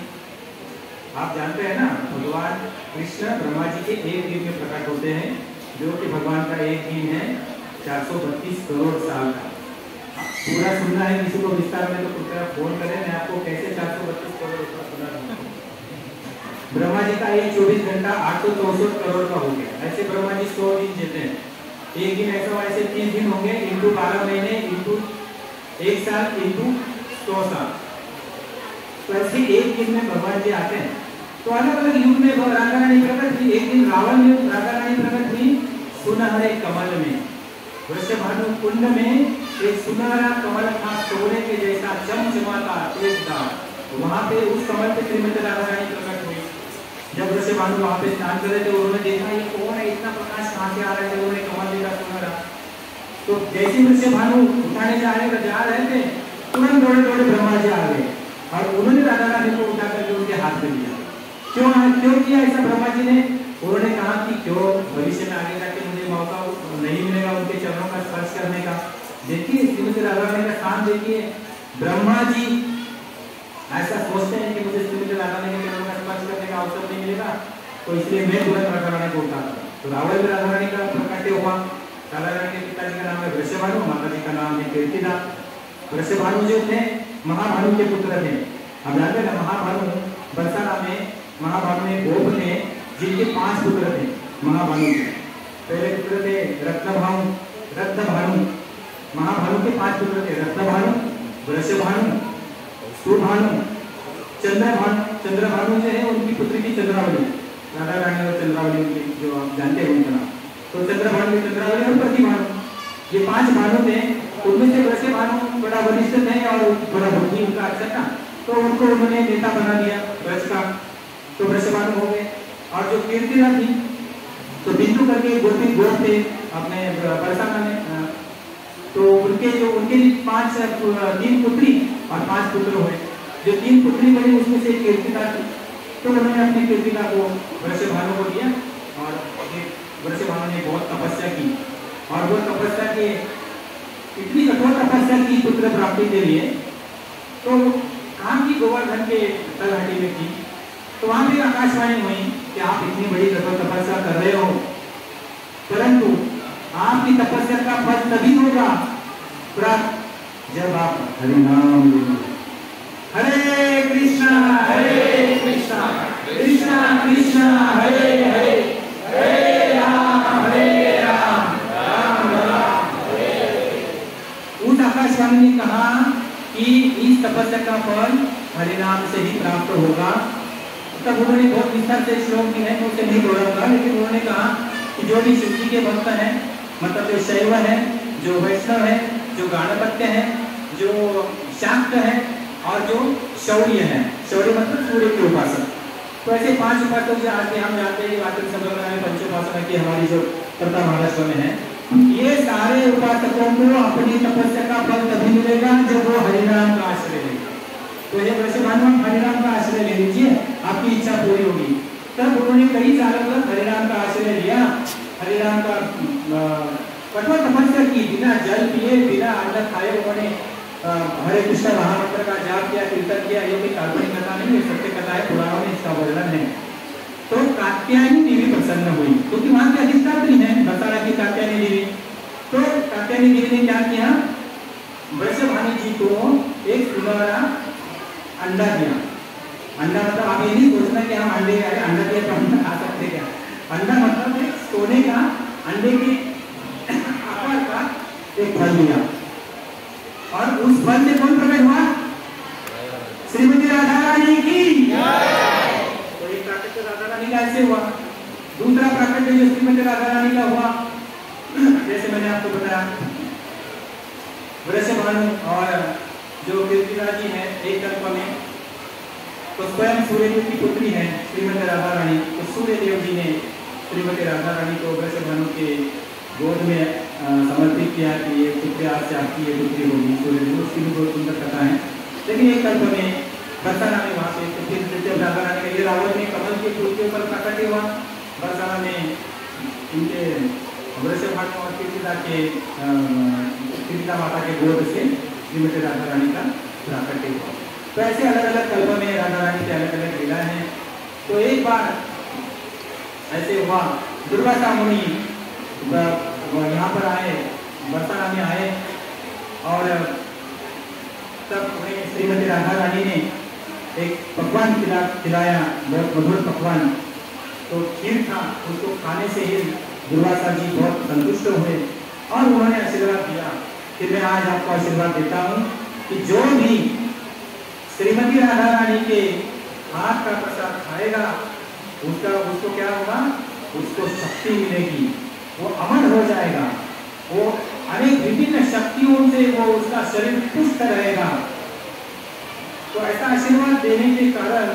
आप जानते हैं ना भगवान कृष्ण ब्रह्मा जी के एक दिन में प्रकट होते हैं, जो कि भगवान का एक दिन है 432 करोड़ साल का। पूरा सुनना है किसी को विस्तार में तो कृपया फोन करें, मैं आपको कैसे 432 करोड़ का सुना दूं। ब्रह्मा जी का एक 24 घंटा 864 करोड़ का हो गया। ऐसे ब्रह्मा जी 100 दिन जीते हैं। एक दिन ऐसा ऐसे 3 दिन होंगे इंटू 12 महीने इंटू 1 साल इंटू 100 साल। तो ऐसे एक दिन में भगवान जी आते हैं। तो अलग अलग युग में राधा रानी प्रकट हुई। एक दिन रावण में राधा रानी प्रकट हुई सुनहरे कमल में। वृषभानु कुंड में एक सुनहरा कमल था, सोने के जैसा चमचमाता तेजदार। वहां पे उस कमल पे श्रीमती राधा रानी प्रकट हुई। जब वृषभानु वहां पे स्नान कर रहे थे, उन्होंने देखा ये कौन है, इतना प्रकाश कहां से आ रहा है, उन्होंने कमल देखा सुनहरा। तो जैसे वृषभानु उठाने जा रहे थे, तुरंत दौड़े दौड़े ब्रह्मा जी आ गए और उन्होंने राधा रानी को उठा करके उनके हाथ में दिया। क्यों किया ऐसा ब्रह्मा जी ने? उन्होंने कहा कि क्यों भविष्य में आगे जाके मुझे मौका नहीं मिलेगा उनके चरणों का स्पर्श करने का। देखिए श्रीमती राधा रानी का स्थान देखिए, ब्रह्मा जी ऐसा सोचते हैं कि मुझे श्रीमती राधा रानी के चरणों का स्पर्श करने का अवसर नहीं मिलेगा, तो इसलिए मैं तुरंत राधा रानी को उठाता। तो रावण भी राधा रानी का प्रकट हुआ। राधा रानी के पिताजी का नाम है वृषभानु, माता जी का नाम है कीर्तिदा। वृषभानु जो थे महाभानु के पुत्र थे। अब जानते हैं ना, महाभानु बरसाना में महाभानु ने गोप ने जिनके 5 पुत्र थे महाभानु के। पहले पुत्र थे रत्नभानु। महाभानु के 5 पुत्र थे, रत्नभानु, वृषभानु, सुभानु, चंद्रभानु जो है उनकी पुत्री थी चंद्रावली। राधा रानी और चंद्रावली उनकी जो आप जानते हैं उनका नाम। तो चंद्रभानु, चंद्रावली और प्रतिभानु, ये 5 भानु थे। उनमें से वृषभानु बड़ा वरिष्ठ थे और बड़ा बुद्धि उनका अच्छा था, तो उनको उन्होंने नेता बना दिया ब्रज का। तो वृषभानु हो गए। और जो कीर्तिदा थी, तो बिंदु करके गोपी गोप थे अपने बरसाना में। तो उनके 3 पुत्री और 5 पुत्र हुए। जो 3 पुत्री बनी उसमें से कीर्तिदा थी, तो उन्होंने अपनी कीर्तिदा को वृषभानु को दिया। और वृषभानु ने बहुत तपस्या की, और वो तपस्या के इतनी कठोर तपस्या की पुत्र प्राप्ति के लिए। तो कहाँ की गोवर्धन के तलहटी में थी। तो वहां भी आकाशवाणी हुई कि आप इतनी बड़ी कठोर तपस्या कर रहे हो, परंतु आपकी तपस्या का फल तभी होगा प्राप्त जब आप हरि नाम लेंगे। हरे कृष्णा कृष्णा कृष्णा हरे हरे, हरे राम राम राम हरे हरे। उस आकाशवाणी ने कहा कि इस तपस्या का फल हरिनाम से ही प्राप्त होगा। तब उन्होंने बहुत विस्तार से श्लोक भी है, तो उसे नहीं दोहराऊंगा, लेकिन उन्होंने कहा कि जो भी शिव जी के भक्त हैं, मतलब जो शैव है, जो वैष्णव है, जो गाणपत्य है, जो शाक्त है और जो शौर्य है, शौर्य मतलब सूर्य के उपासक। तो ऐसे 5 उपासक जो आज हम जानते हैं वाचन संप्रदाय में पंचोपासना की हमारी जो प्रथा महाराष्ट्र में है, ये सारे उपासकों को अपनी तपस्या का फल तभी मिलेगा जब वो हरिनाम का आश्रय लेगा। तो ये वृषभानु हरिनाम का आश्रय ले लीजिए, आपकी इच्छा पूरी होगी। तब उन्होंने कई सालों तक हरिनाम का आश्रय लिया, हरिनाम का कठोर तपस्या की, बिना जल पिए बिना अन्न खाए उन्होंने हरे कृष्ण महामंत्र का जाप किया, कीर्तन किया। ये कोई काल्पनिक कथा नहीं है, सत्य कथा है, पुराणों में इसका वर्णन है। तो कात्यायनी देवी प्रसन्न हुई, क्योंकि वहां की अधिष्ठात्री है बरसाना की कात्यायनी देवी। तो कात्यायनी देवी ने क्या किया, वृषभानु जी को एक सुनहरा अंडा दिया। अंडा मतलब आप ये नहीं सोचना कि हम अंडे अंडा दिया तो हम खा सकते क्या। अंडा मतलब एक सोने का अंडे के आकार का एक फल दिया, और उस फल से कौन प्रकट हुआ, श्रीमती राधा रानी की। तो एक प्राकट्य राधा रानी का ऐसे हुआ। दूसरा प्राकट्य जो श्रीमती राधा रानी का हुआ, जैसे मैंने आपको बताया, वृषभानु और जो कीर्तिदा जी है एक कल्प में, तो स्वयं सूर्यदेव की पुत्री है श्रीमती राधा रानी। तो सूर्यदेव जी ने श्रीमती राधा रानी को वृषभानु के गोद में समर्पित किया कि ये पुत्री आपसे आपकी ये पुत्री होगी। सूर्यदेव, उसकी भी बहुत सुंदर कथा है। लेकिन एक कल्प में बरसाना में वहाँ पे फिर राधा रानी का ये रावण ने कमल के फूल के ऊपर प्रकट हुआ। बरसाना में इनके वृषभानु और कीर्तिदा के कीर्तिदा माता के गोद से श्रीमती राधा रानी का प्राकट्य हुआ। तो ऐसे अलग अलग कल्प में राधा रानी के अलग अलग लीला हैं। तो एक बार ऐसे हुआ, दुर्वासा मुनि यहाँ पर आए, बरसाना में आए, और तब उन्हें श्रीमती राधा रानी ने एक पकवान खिलाया, बहुत मधुर पकवान। तो खीर था, उसको खाने से ही दुर्वासा जी बहुत संतुष्ट हुए और उन्होंने आशीर्वाद दिया कि मैं आज आपको आशीर्वाद देता हूँ कि जो भी श्रीमती राधा रानी के हाथ का प्रसाद खाएगा उसको क्या होगा, उसको शक्ति मिलेगी, वो अमर हो जाएगा, वो अनेक विभिन्न शक्तियों से वो उसका शरीर पुष्ट रहेगा। तो ऐसा आशीर्वाद देने के कारण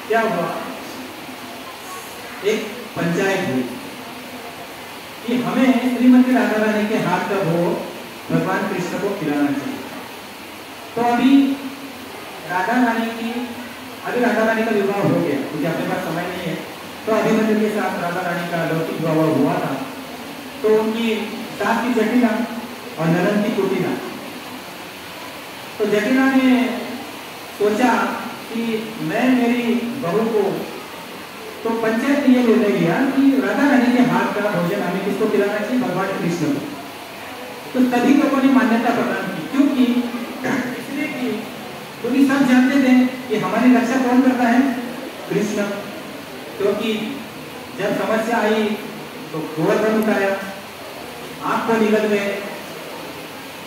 क्या हुआ, एक पंचायत हुई कि हमें श्रीमती राधा रानी के हाथ का भोग भगवान कृष्ण को खिलाना चाहिए। तो अभी राधा रानी का विवाह हो गया, क्योंकि अपने पास समय नहीं है। तो अभिमन्यु के साथ राधा रानी का लौकिक विवाह हुआ था। तो उनकी सास की जटिला और ननद की कुटिला। तो जटिला ने सोचा कि मैं मेरी बहू को, तो पंचायत ने ये निर्णय लिया कि राधा रानी के हाथ का भोजन हमें किसको खिलाना चाहिए, भगवान कृष्ण को। तो सभी लोगों ने मान्यता प्रदान की, क्योंकि इसलिए कि क्योंकि सब जानते थे कि हमारी रक्षा कौन करता है, कृष्ण। क्योंकि जब समस्या आई तो गोवर्धन उठाया, आंख को निकल गए,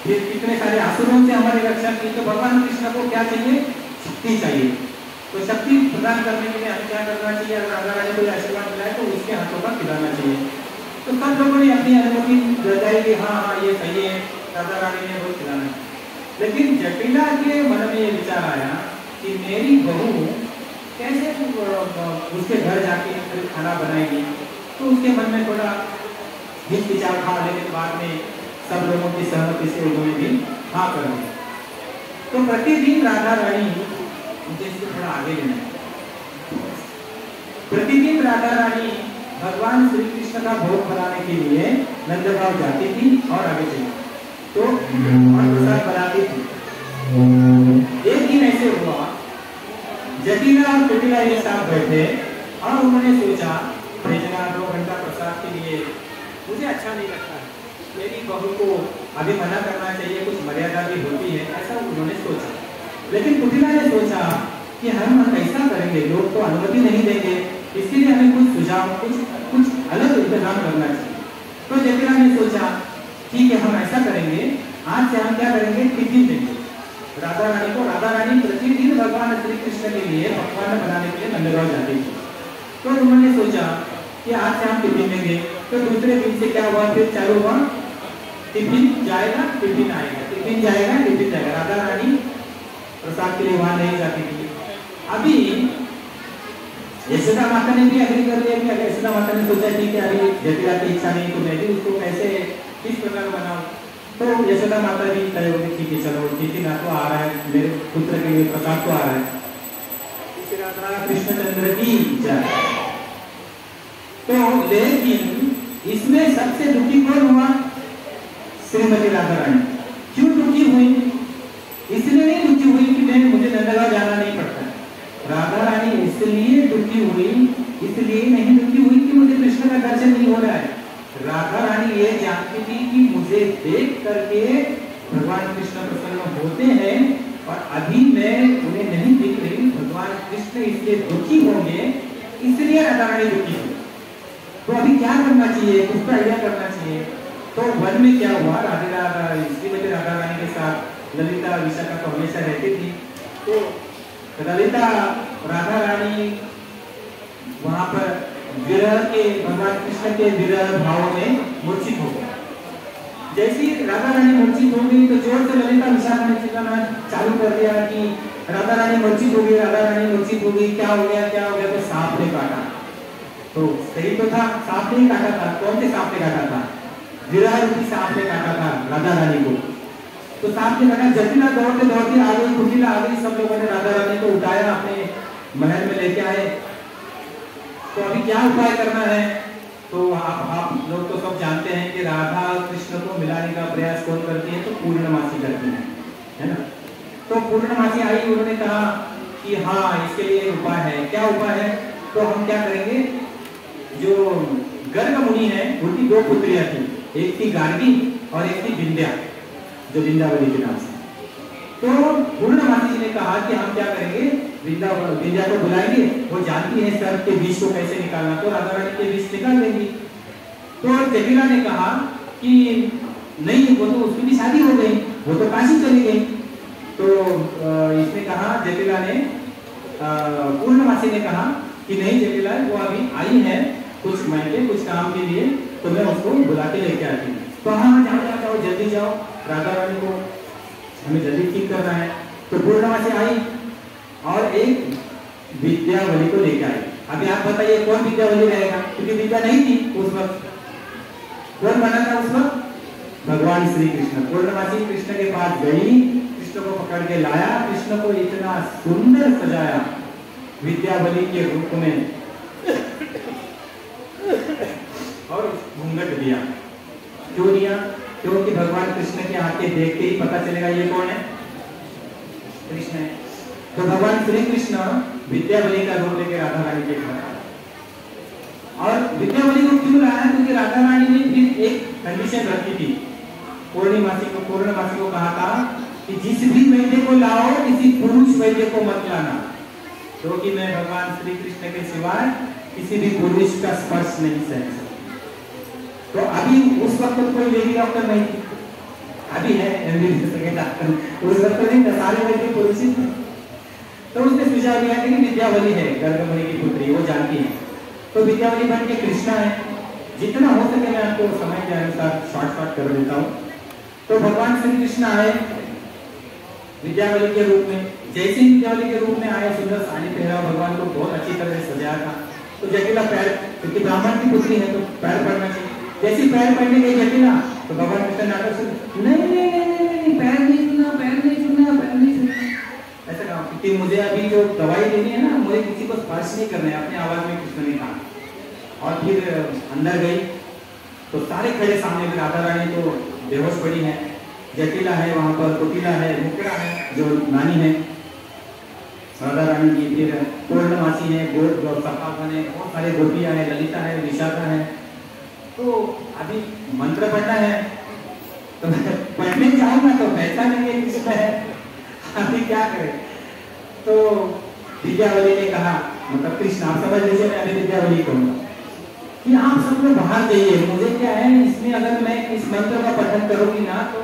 फिर कितने सारे असुरों से हमारी रक्षा की। तो भगवान कृष्ण को क्या चाहिए, शक्ति चाहिए। तो शक्ति प्रदान करने के लिए हमें क्या करना चाहिए, अगर राधा रानी को आशीर्वाद मिला है तो उसके हाथों का खिलाना चाहिए। तो सब लोगों ने अपनी अनुमति जताई कि हाँ हाँ ये सही है, राधा रानी ने वो खिलाना है। लेकिन जटिला के मन में ये विचार आया कि मेरी बहू कैसे उसके घर जाके फिर खाना बनाएगी। तो उसके मन में थोड़ा हिचकिचाहट था, लेकिन बाद में सब लोगों की सहमति से उन्होंने भी हाँ कर दिया। तो प्रतिदिन राधा रानी, मुझे इसको थोड़ा आगे लेना है, प्रतिदिन राधा रानी भगवान श्री कृष्ण का भोग बनाने के लिए नंदगांव जाती थी और आगे चली तो और प्रसाद बनाती थी। एक दिन ऐसे हुआ, जटिला और कुटिला एक साथ बैठे और उन्होंने सोचा भेजना 2 घंटा प्रसाद के लिए मुझे अच्छा नहीं लगता है, मेरी बहू को अभी मना करना चाहिए, कुछ मर्यादा भी होती है, ऐसा उन्होंने सोचा। लेकिन कुटिला ने सोचा कि हम ऐसा करेंगे, लोग तो अनुमति नहीं देंगे, इसके लिए हमें कुछ सुझाव, कुछ अलग इंतजाम करना चाहिए। तो जटिला ने सोचा ठीक है, हम ऐसा करेंगे, आज से हम क्या करेंगे, टिफिन देंगे राधा रानी को। राधा रानी प्रतिदिन भगवान श्री कृष्ण के लिए पकवान बनाने के लिए नंदगांव जाती थी। तो उन्होंने सोचा कि आज से हम टिफिन देंगे। तो दूसरे दिन से क्या हुआ, फिर चालू हुआ, टिफिन जाएगा टिफिन आएगा, टिफिन जाएगा टिफिन जाएगा। राधा रानी प्रसाद के लिए वहां नहीं जाती थी। अभी यशोदा माता ने भी अग्री कर लिया कि अगर यशोदा माता ने सोचा ठीक है अभी जटिला की इच्छा नहीं तो मैं भी उसको कैसे किस प्रकार बनाऊं। तो यशोदा माता भी तय हो गई, ठीक है चलो टिफिन तो आ रहा है, मेरे पुत्र के लिए प्रसाद तो आ रहा है। राधा कृष्णचंद्र की जय। तो लेकिन इसमें सबसे दुखी कौन हुआ, श्रीमती राधा रानी। क्यों दुखी हुई, इसलिए नहीं दुखी हुई कि मैं मुझे नंदगांव जाना नहीं पड़ता। राधा रानी इसलिए दुखी हुई, इसलिए नहीं दुखी हुई कि मुझे कृष्ण का दर्शन नहीं हो रहा है। राधा रानी ये जानती थी कि मुझे देख करके भगवान कृष्ण प्रसन्न होते हैं और अभी मैं उन्हें नहीं दिख रही, भगवान कृष्ण इसलिए दुखी होंगे, इसलिए राधा रानी दुखी हुई। तो अभी क्या करना चाहिए, कुछ तो आइडिया करना चाहिए। तो वन में क्या हुआ, श्रीमती राधा रानी के साथ ललिता विशाखा तो हमेशा रहती थी। तो ललिता राधा रानी वहां पर विरह के, भगवान कृष्ण के विरह भाव में मूर्छित हो गई। जैसी राधा रानी मूर्छित हो गई तो जोर से ललिता विशाखा ने चिल्लाना चालू कर दिया कि राधा रानी मूर्छित हो गई, राधा रानी मूर्छित हो गई, क्या हो गया क्या हो गया। तो सांप ने काटा। तो सही तो था, सांप ने काटा था। कौन से सांप ने काटा था, विरह रूपी सांप ने काटा था राधा रानी को। तो सांप ने काटा, जटिला दौड़ते दौड़ते आ गई, कुटिला आ गई, सब लोगों ने राधा रानी को उठाया, अपने महल में लेके आए। तो अभी क्या उपाय करना है, तो आप लोग तो सब जानते हैं कि राधा कृष्ण को मिलाने का प्रयास कौन करती है, तो पूर्णमासी करती है ना। तो पूर्णमासी आई, उन्होंने कहा कि हाँ इसके लिए एक उपाय है। क्या उपाय है, तो हम क्या करेंगे, जो गर्ग मुनि है उनकी 2 पुत्रियां थी, एक थी गार्गी और एक थी विंध्या, जो विंध्यावली के नाम से। तो पूर्णमासी जी ने कहा कि हम क्या करेंगे, विंध्या को बुलाएंगे, वो जानती है सर्प के बीज को कैसे निकालना, तो राधा रानी के बीज निकाल देंगी। तो जटिला ने कहा कि नहीं, वो तो उसकी भी शादी हो गई, वो तो काशी चली गई। तो इसने कहा, जटिला ने, पूर्णमासी ने कहा कि नहीं जटिला, वो अभी आई है कुछ महीने कुछ काम के लिए, तो मैं उसको बुला के लेके आती हूँ। तो हाँ जाओ जल्दी जाओ, राधा रानी को हमें जल्दी ठीक करना है। तो पूर्णमासी आई और एक विद्यावली को लेकर आई। अभी आप बताइए कौन विद्यावली रहेगा, क्योंकि विद्या नहीं थी उस वक्त। कौन बना था उस वक्त, भगवान श्री कृष्ण। पूर्णमासी कृष्ण के पास गई, कृष्ण को पकड़ के लाया, कृष्ण को इतना सुंदर सजाया विद्यावली के रूप में और घूंघट दिया। क्यों दिया, क्योंकि भगवान कृष्ण की आंखें देख के ही पता चलेगा ये कौन है, कृष्ण है। तो भगवान श्री कृष्ण विद्यावली का रूप लेकर राधा रानी के घर आए। और विद्यावली को क्यों लाया? क्योंकि राधा रानी ने फिर एक कंडीशन रखी थी। पूर्णमासी को कहा था कि जिस भी वैद्य को लाओ किसी पुरुष वैद्य को मत लाना, क्योंकि मैं भगवान श्री कृष्ण के सिवाय किसी भी पुरुष का स्पर्श नहीं सह सकता। तो अभी उस वक्त तो कोई लेडी डॉक्टर नहीं थी, अभी है एमबीबीएस के डॉक्टर, उस वक्त नहीं था, सारे वैद्य पुरुष ही थे। तो उसने सुझाव दिया कि विद्यावली है गर्गमुनि की पुत्री, वो जानती है। तो विद्यावली बन के कृष्णा है। जितना हो सके मैं आपको समय के अनुसार शॉर्ट कर देता हूँ। तो भगवान श्री कृष्ण आए विद्यावली के रूप में। जैसे ही विद्यावली के रूप में आए, सुंदर साड़ी पहना, भगवान को बहुत अच्छी तरह से सजाया था। तो जटिला पैर, क्योंकि ब्राह्मण की पुत्री है तो पैर पड़ना चाहिए। जैसे पैर पड़ने गई जटिला तो भगवान कृष्ण नाटक से नहीं पैर नहीं छूना, पैर नहीं छूना, पैर नहीं छूना, ऐसा कहा। क्योंकि मुझे अभी जो दवाई देनी है ना, मुझे किसी को स्पर्श नहीं करना है, अपने आवाज में कृष्ण ने कहा। और फिर अंदर गई तो सारे खड़े सामने में। राधा रानी तो बेहोश पड़ी है, जटिला है वहां पर, कुटिला है, मुकरा है जो नानी है राधा रानी की, फिर पूर्णमासी है, सपावन है, बहुत सारे गोपियां है, ललिता है, विशाखा है। तो अभी मंत्र पढ़ना है तो पढ़ने जाऊंगा तो पैसा नहीं है, किसी है, अभी क्या करें? तो विद्यावली ने कहा, मतलब कृष्ण आप समझ लीजिए, मैं अभी विद्यावली कहूंगा कि आप सब लोग बाहर जाइए। मुझे क्या है, इसमें अगर मैं इस मंत्र का पठन करूंगी ना तो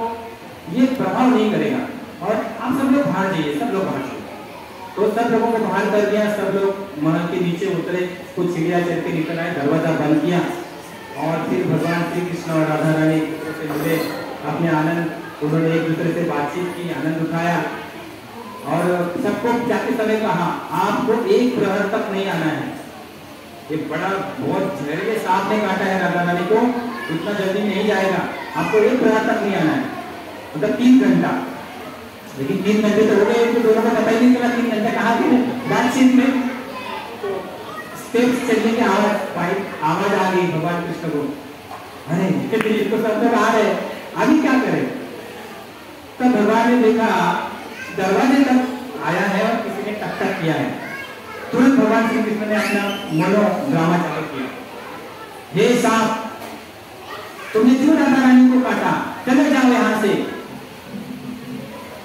ये प्रभाव नहीं करेगा, और आप सब लोग बाहर जाइए, सब लोग बाहर जाइए। तो सब लोगों को बाहर कर दिया, सब लोग महल के नीचे उतरे, कुछ सीढ़ियां चढ़ के निकल आए, दरवाजा बंद किया। और फिर भगवान श्री कृष्ण और राधा रानी एक दूसरे से मिले, अपने आनंद, उन्होंने एक दूसरे से बातचीत की, आनंद उठाया। और सबको जाते समय कहा आपको एक प्रहर तक नहीं आना है। ये बड़ा बहुत जहरीले सांप ने काटा है राधा रानी को, इतना जल्दी नहीं जाएगा, आपको एक प्रहर तक नहीं आना है, मतलब 3 घंटा। लेकिन 3 घंटे तो हो गए, तो दोनों को पता ही नहीं चला 3 घंटे कहाँ थे बातचीत में। तो स्टेप्स चलने की आवाज आ गई भगवान कृष्ण को, अरे तो सब लोग आ रहे, अभी क्या करें? तब भगवान ने देखा दरवाजे तक आया है और किसी ने टक टक किया है। तुरंत भगवान श्री कृष्ण ने अपना मनोड्रामा चालू किया, हे सांप तुमने क्यों राधा रानी को काटा, चले जाओ यहाँ से।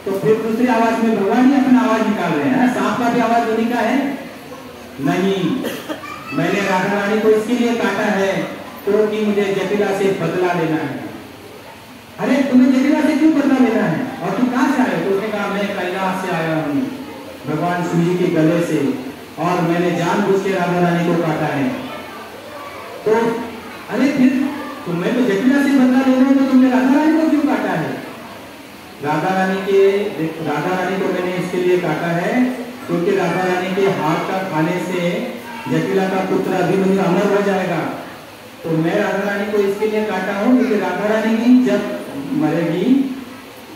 तो फिर दूसरी आवाज में भगवान ही अपना आवाज निकाल रहे हैं, सांप का भी आवाज उन्हीं का है, नहीं मैंने राधा रानी को इसके लिए काटा है क्योंकि मुझे जटिला से बदला लेना है। अरे तुम्हें जटिला से क्यों बदला लेना है और तुम कहां से आए? तो उसने कहा मैं कैलाश से आया हूँ भगवान शिव जी के गले से, और मैंने जानबूझ के राधा रानी को काटा है। तो अरे फिर तुम्हें तो जटिला से बदला लेना है, तो तुमने राधा रानी को क्यों काटा है? राधा रानी को मैंने इसके लिए काटा है क्योंकि राधा रानी के हाथ का खाने से जटिला का पुत्र अभिमन्यु अमर हो जाएगा। तो मैं राधा रानी को इसके लिए काटा हूँ क्योंकि राधा रानी भी जब मरेगी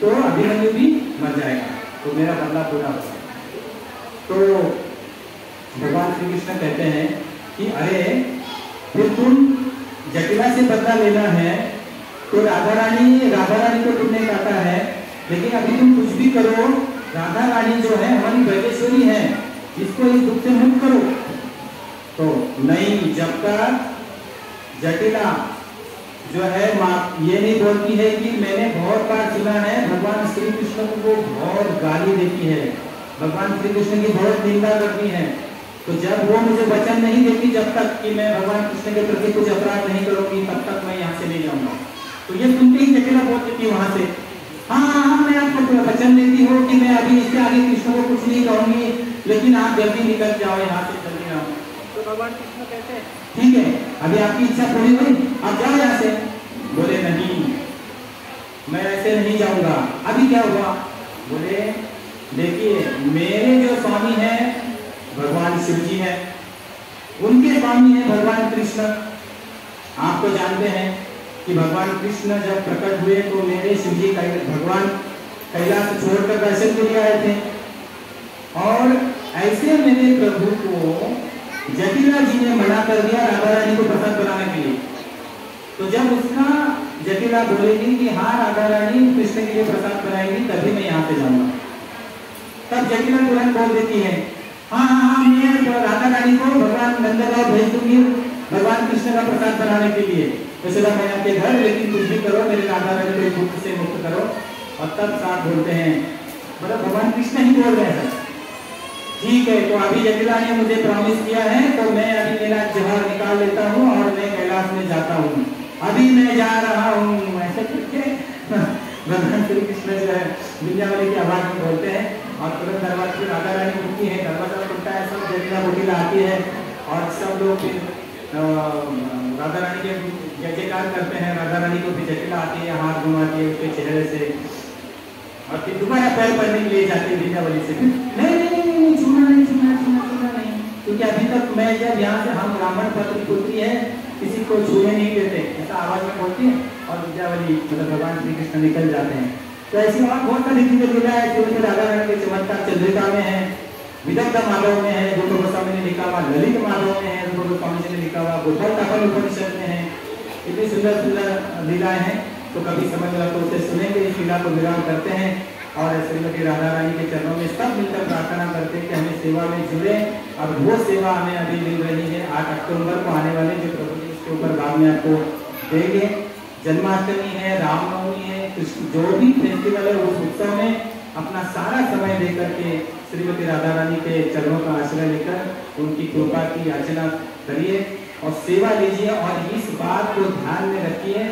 तो अभिमन्यु भी मर जाएगा, तो मेरा बदला पूरा होगा। तो भगवान श्री कृष्ण कहते हैं कि अरे फिर तुम जटिला से बदला लेना है तो राधा रानी को तुमने काटा है, लेकिन अभी तुम कुछ भी करो, राधा रानी जो है हमारी वैदेश्वरी है, इसको इस दुख से मुक्त करो। तो नहीं, जब तक जटिला जो है ये नहीं बोलती है कि मैंने बहुत बार सुना है भगवान श्री कृष्ण को बहुत गाली देती है, भगवान श्री कृष्ण की बहुत निंदा करती है, तो जब वो मुझे वचन नहीं देती जब तक कि मैं भगवान कृष्ण के प्रति कुछ अपराध नहीं करूंगी तब तक मैं यहाँ से नहीं जाऊंगा। तो ये सुनते ही जटिला बोल देती है वहां से, हाँ मैं आपको वचन देती हूँ कि मैं अभी इसके आगे कृष्ण को कुछ नहीं कहूंगी, लेकिन आप जल्दी निकल जाओ यहाँ से, जल्दी आओ। तो भगवान कृष्ण कहते हैं ठीक है, अभी आपकी इच्छा पूरी हुई, आप जाओ यहाँ से। बोले नहीं, मैं ऐसे नहीं जाऊंगा। अभी क्या हुआ? बोले देखिए मेरे जो स्वामी है भगवान शिव जी है, उनके स्वामी है भगवान कृष्ण। आप तो जानते हैं कि भगवान कृष्ण जब प्रकट हुए तो मेरे शिव जी भगवान कैलाश छोड़कर दर्शन के लिए आए थे, और ऐसे मेरे प्रभु को जटिला जी ने मना कर दिया राधा रानी को प्रसन्न बनाने के लिए। तो जब उसका जटिला बोलेगी कि हाँ राधा रानी कृष्ण के लिए प्रसाद बनाएगी तभी मैं यहाँ से जाऊंगा। तब जटिला तुरंत बोल देती है, हाँ मैं राधा रानी को भगवान नंदलाल भेज दूंगी भगवान कृष्ण का प्रसाद बनाने के लिए। यशोदा मैं आपके घर, लेकिन कुछ भी करो मेरे राधा रानी को दुख से मुक्त करो। और तब साथ बोलते हैं, मतलब भगवान कृष्ण ही बोल रहे हैं, ठीक है तो अभी जटिला ने मुझे प्रॉमिस किया है तो मैं अभी मेरा जहर निकाल लेता हूँ और मैं कैलाश में जाता हूँ, अभी मैं जा रहा हूँ। ऐसे करके भगवान श्री कृष्ण जो है विंध्यावली की आवाज में बोलते हैं और तुरंत दरवाजे पर राधा रानी उठती है, दरवाजा खुलता है, सब जटिला बुटिला आती है और सब लोग फिर राधा रानी के जयकार करते हैं। राधा रानी को फिर जटिला आती है, हाथ घुमाती है उसके चेहरे से और फिर दोबारा पैर पड़ने के लिए जाती है विंध्यावली से। नहीं छूना नहीं, क्योंकि अभी तक मैं जब यहाँ से हम ब्राह्मण पत्र पुत्री है किसी को छूने नहीं देते, ऐसा आवाज में बोलती है और विंध्यावली मतलब भगवान श्री कृष्ण निकल जाते हैं। तो ऐसी और बहुत सारी चीजें मिला है जो राधा रानी के चमत्कार चंद्रिका में है, विदग्ध माधव में है, जो गोस्वामी ने लिखा हुआ, ललित माधव में है, जो गोस्वामी जी ने लिखा हुआ, गोपाल उपनिषद में है। इतनी सुंदर सुंदर लीलाएं हैं, तो कभी समय मिला तो उसे सुनेंगे, इस लीला को विराम करते हैं और श्रीमती राधा रानी के चरणों में सब मिलकर प्रार्थना करते हैं कि हमें सेवा में जुड़े। और वो सेवा हमें अभी मिल रही है 8 अक्टूबर को आने वाले जो प्रभु जी इसके ऊपर बाद में आपको देंगे। जन्माष्टमी है, रामनवमी है, कृष्ण जो भी फेस्टिवल है उस उत्सव में अपना सारा समय देकर के श्रीमती राधा रानी के चरणों का आश्रय लेकर उनकी कृपा की याचना करिए और सेवा लीजिए। और इस बात को ध्यान में रखिए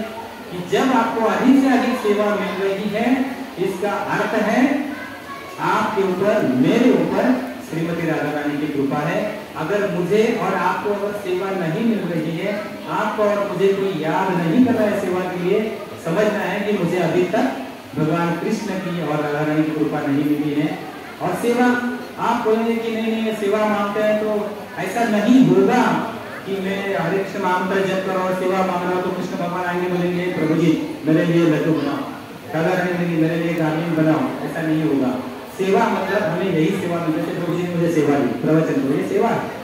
कि जब आपको अधिक से अधिक सेवा मिल रही है, इसका अर्थ है आपके ऊपर, मेरे ऊपर श्रीमती राधा रानी की कृपा है। अगर मुझे और आपको अगर सेवा नहीं मिल रही है, आपको और मुझे कोई याद नहीं कर रहा है सेवा के लिए, समझना है कि मुझे अभी तक भगवान कृष्ण की और राधा रानी की कृपा नहीं मिली है। और सेवा आप बोलेंगे कि नहीं सेवा मांगते हैं, तो ऐसा नहीं होगा कि मैं हरे कृष्ण नाम जप कर और सेवा मांग रहा हूँ तो कृष्ण भगवान आएंगे बोलेंगे प्रभु जी मेरे लिए लड्डू बनाओ, राधा रानी मेरे लिए गार्निंग बनाओ, ऐसा नहीं होगा। सेवा मतलब हमें यही सेवा मिलती है, प्रभु जी ने मुझे सेवा दी, प्रवचन दो, ये सेवा है।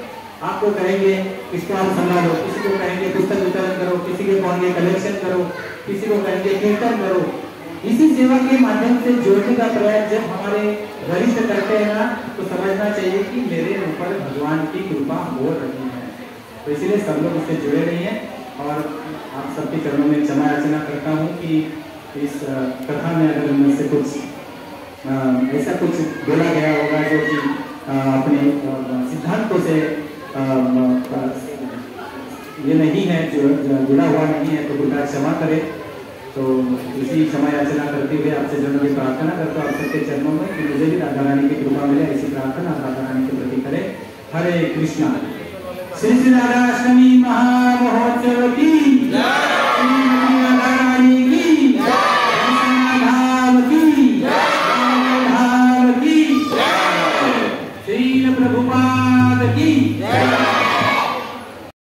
आपको कहेंगे इसको आप संभालो, किसी को कहेंगे पुस्तक वितरण करो, किसी को कहेंगे कलेक्शन करो, किसी को कहेंगे कीर्तन करो। इसी सेवा के माध्यम से जोड़ने का प्रयास जब हमारे वरिष्ठ करते हैं ना, तो समझना चाहिए कि मेरे ऊपर भगवान की कृपा हो रही है। तो इसीलिए सब लोग इससे जुड़े रही हैं और आप सबके चरणों में क्षमा याचना करता हूँ कि इस कथा में अगर मुझसे कुछ ऐसा कुछ बोला गया होगा जो कि अपने सिद्धांतों से ये नहीं है, जो जुड़ा हुआ नहीं है, तो कृपया क्षमा करें। तो इसी क्षमा याचना करते हुए आपसे चरणों की प्रार्थना करता हूँ आप सबके चरणों में कि मुझे भी राधा रानी की कृपा मिले, ऐसी प्रार्थना राधा रानी के प्रति करें। हरे कृष्णा। श्री राधाष्टमी महामहोत्सव की श्रील प्रभुपाद